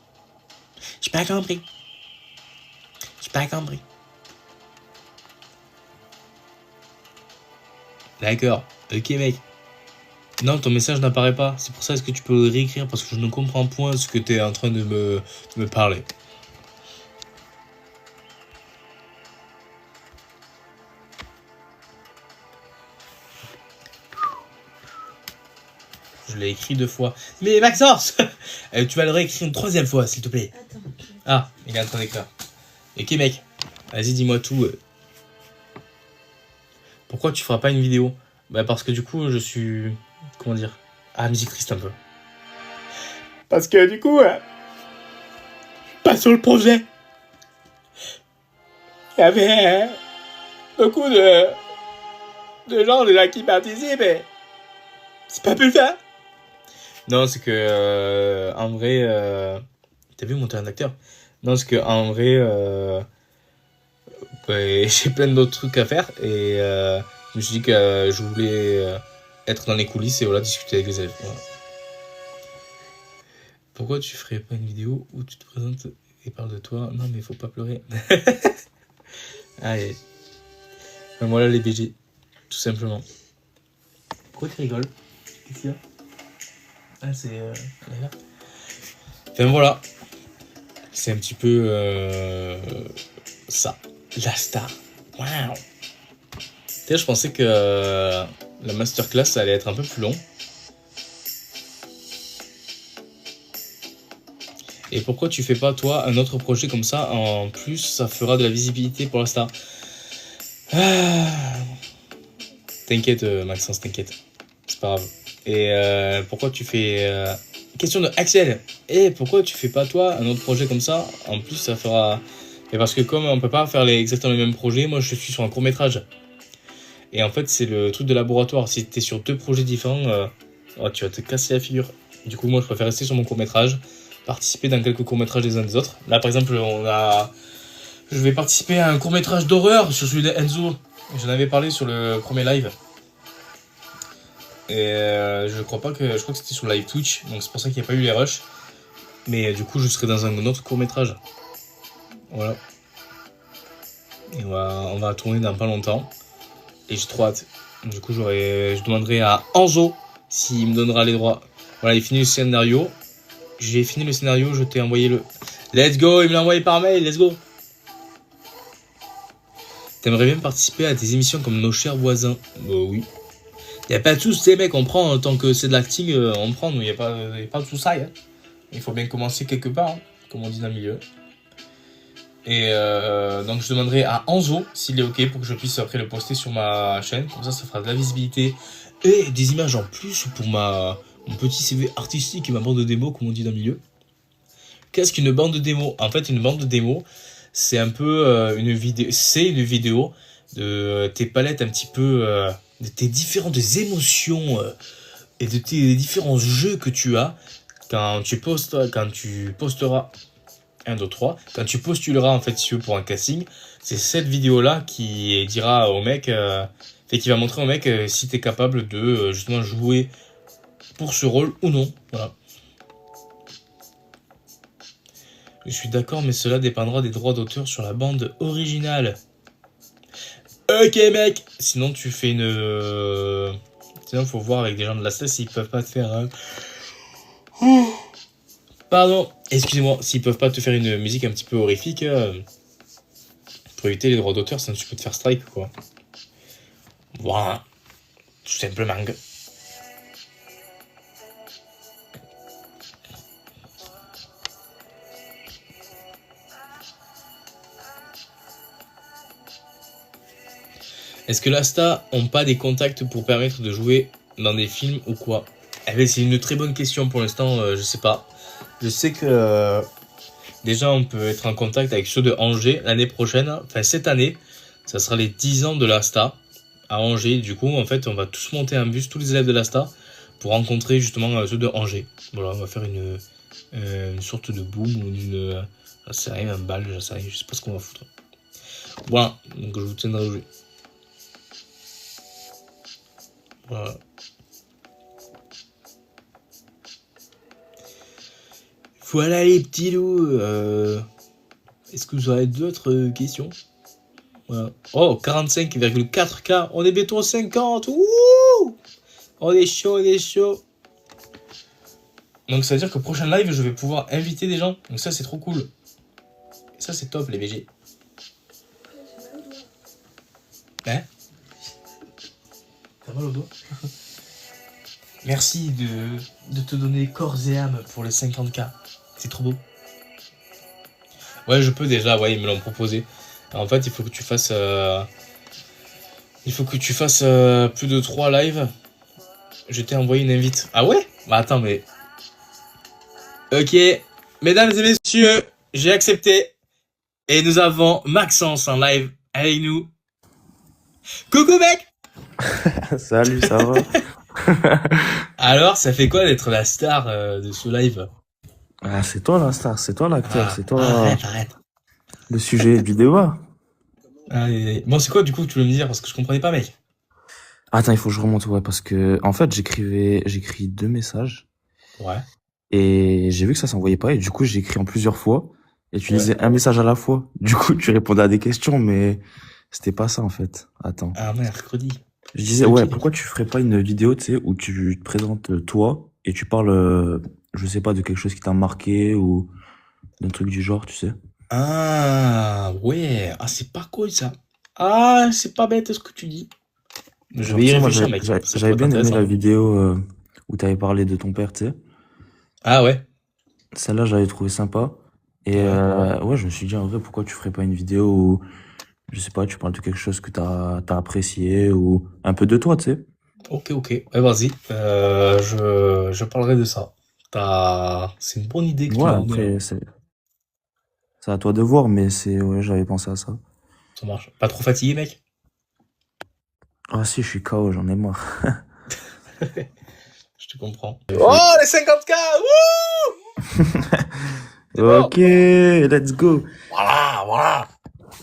J'ai pas compris. J'ai pas compris. D'accord. Ok, mec. Non, ton message n'apparaît pas. C'est pour ça, est-ce que tu peux le réécrire? Parce que je ne comprends point ce que tu es en train de me parler. Je l'ai écrit 2 fois. Mais Maxence tu vas le réécrire une 3e fois, s'il te plaît. Attends. Ah, il est en train d'écrire. Ok, mec. Vas-y, dis-moi tout. Pourquoi tu feras pas une vidéo? Bah parce que du coup, je suis... Comment dire? Ah, musique triste un peu. Parce que du coup... pas sur le projet. Il y avait beaucoup de gens déjà qui participent et... c'est pas pu le faire. Non, c'est que... en vrai... T'as vu mon talent d'acteur? Non, c'est que en vrai... j'ai plein d'autres trucs à faire et je me suis dit que je voulais être dans les coulisses et voilà, discuter avec les élèves. Voilà. Pourquoi tu ferais pas une vidéo où tu te présentes et parles de toi? Non mais faut pas pleurer. Allez. Voilà les BG, tout simplement. Pourquoi tu rigoles? Qu'est-ce qu'il y a? Ah, c'est. Elle est là. Enfin voilà. C'est un petit peu. Ça. La star. Waouh! Tu sais, je pensais que la masterclass ça allait être un peu plus long. Et pourquoi tu fais pas, toi, un autre projet comme ça? En plus, ça fera de la visibilité pour la star. Ah. T'inquiète, Maxence, t'inquiète. C'est pas grave. Et pourquoi tu fais... Question de Axel. Et pourquoi tu fais pas, toi, un autre projet comme ça? En plus, ça fera... Et parce que comme on peut pas faire exactement les mêmes projets, moi, je suis sur un court-métrage. Et en fait, c'est le truc de laboratoire. Si t'es sur 2 projets différents, tu vas te casser la figure. Du coup, moi, je préfère rester sur mon court-métrage, participer dans quelques courts-métrages des uns des autres. Là, par exemple, je vais participer à un court-métrage d'horreur sur celui d'Enzo. J'en avais parlé sur le premier live. Et je crois que c'était sur live Twitch, donc c'est pour ça qu'il n'y a pas eu les rushs. Mais du coup, je serai dans un autre court-métrage. Voilà. Et on va tourner dans pas longtemps. Et j'ai trop hâte. Du coup, je demanderai à Anzo s'il me donnera les droits. Voilà, il finit le scénario. J'ai fini le scénario, je t'ai envoyé le... Let's go, il me l'a envoyé par mail, let's go. T'aimerais bien participer à des émissions comme Nos Chers Voisins? Oui. Y a pas tous ces mecs, on prend, tant que c'est de l'acting, on prend, il y a pas tout ça. Hein. Il faut bien commencer quelque part, hein, comme on dit dans le milieu. Et donc je demanderai à Anzo s'il est ok pour que je puisse après le poster sur ma chaîne. Comme ça fera de la visibilité et des images en plus pour mon petit CV artistique et ma bande de démo, comme on dit dans le milieu. Qu'est-ce qu'une bande de démo? En fait, une bande de démo, c'est un peu une vidéo. C'est une vidéo de tes palettes un petit peu, de tes différentes émotions et de tes différents jeux que tu as quand tu posteras 1, 2, 3. Quand tu postuleras en fait si tu veux pour un casting, c'est cette vidéo là qui dira au mec, qui va montrer au mec si t'es capable de justement jouer pour ce rôle ou non. Voilà. Je suis d'accord, mais cela dépendra des droits d'auteur sur la bande originale. Ok mec. Sinon tu fais une... Sinon faut voir avec des gens de la salle s'ils peuvent pas te faire... Pardon, excusez-moi, s'ils peuvent pas te faire une musique un petit peu horrifique, pour éviter les droits d'auteur, sinon tu peux te faire strike, quoi. Voilà, tout simplement. Est-ce que l'Asta ont pas des contacts pour permettre de jouer dans des films ou quoi? Eh bien, c'est une très bonne question pour l'instant, je sais pas. Je sais que déjà on peut être en contact avec ceux de Angers l'année prochaine, enfin cette année, ça sera les 10 ans de l'Asta à Angers. Du coup, en fait, on va tous monter un bus, tous les élèves de l'Asta, pour rencontrer justement ceux de Angers. Voilà, on va faire une sorte de boom ou une... j'en sais rien, un bal, j'en sais rien, je sais pas ce qu'on va foutre. Voilà, donc je vous tiendrai au jeu. Voilà. Voilà les petits loups. Est-ce que vous aurez d'autres questions? Voilà. Oh, 45,4K. On est bientôt 50. Wouh! On est chaud, on est chaud. Donc ça veut dire que prochain live, je vais pouvoir inviter des gens. Donc ça, c'est trop cool. Et ça, c'est top, les VG. Hein? T'as mal au doigt? Merci de te donner corps et âme pour les 50K. C'est trop beau. Ouais, je peux déjà, ouais, ils me l'ont proposé. En fait, il faut que tu fasses... plus de 3 lives. Je t'ai envoyé une invite. Ah ouais? Bah attends, mais... Ok, mesdames et messieurs, j'ai accepté. Et nous avons Maxence en live avec nous. Coucou mec! Salut, ça va? Alors, ça fait quoi d'être la star de ce live? Ah, c'est toi la star, c'est toi l'acteur, c'est toi Arrête. le sujet du débat. Allez. Bon, c'est quoi du coup que tu veux me dire? Parce que je comprenais pas, mec. Attends, il faut que je remonte, ouais, parce que en fait j'écris 2 messages Ouais. et j'ai vu que ça s'envoyait pas et du coup j'ai écrit en plusieurs fois et tu Ouais. lisais un message à la fois. Du coup tu répondais à des questions mais c'était pas ça en fait. Attends. Ah, mercredi. Je disais, Ok. ouais, pourquoi tu ferais pas une vidéo, tu sais, où tu te présentes toi et tu parles, je sais pas, de quelque chose qui t'a marqué ou d'un truc du genre, tu sais. Ah, ouais. Ah, c'est pas cool ça. Ah, c'est pas bête ce que tu dis. Je Genre, vais tu y sais, moi, réfléchir, mec. Ça j'avais pourrait être bien aimé intéressant. la vidéo où t'avais parlé de ton père, tu sais. Ah, ouais. Celle-là, j'avais trouvé sympa. Et Ouais. ouais, je me suis dit, en vrai, pourquoi tu ferais pas une vidéo où, je sais pas, tu parles de quelque chose que t'as apprécié ou un peu de toi, tu sais. Ok, ok. Ouais, vas-y. Je parlerai de ça. C'est une bonne idée que tu Ouais, m'as donnée, là. après, c'est à toi de voir, mais ouais, j'avais pensé à ça. Ça marche. Pas trop fatigué, mec? Ah si, je suis KO, j'en ai marre. Je te comprends. J'ai fait. Oh, les 50K! Wouh! C'est bon! Ok, let's go. Voilà, voilà.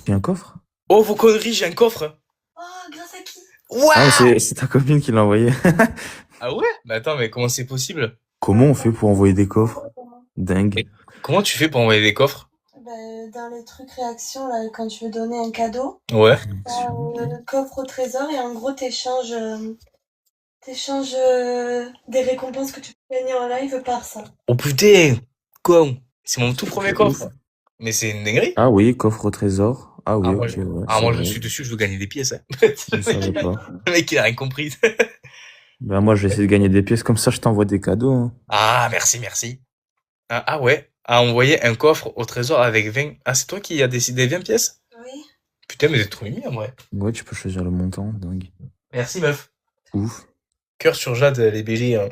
J'ai un coffre? Oh, vos conneries, j'ai un coffre. Oh, grâce à qui? Ah, mais Waouh! c'est ta copine qui l'a envoyé. Ah ouais? Mais attends, mais comment c'est possible? Comment on fait pour envoyer des coffres? Dingue. Et comment tu fais pour envoyer des coffres? Dans les trucs réactions, là, quand tu veux donner un cadeau, Ouais. le coffre au trésor et en gros, t'échanges des récompenses que tu peux gagner en live par ça. Oh putain! Con! C'est mon tout premier C'est ouf. coffre. Mais c'est une dinguerie. Ah oui, coffre au trésor. Ah oui, Ah, ok, ouais, c'est moi, je vrai. suis dessus, je veux gagner des pièces, hein. Je savais pas. Le mec, il a rien compris. Ben moi, je vais essayer de gagner des pièces comme ça, je t'envoie des cadeaux, hein. Ah, merci, merci. Ah, ah ouais, à envoyer un coffre au trésor avec 20. Ah, c'est toi qui as décidé 20 pièces? Oui. Putain, mais c'est trop mignon, en vrai. Ouais, tu peux choisir le montant, dingue. Merci, meuf. Ouf. Cœur sur Jade, les BG, hein.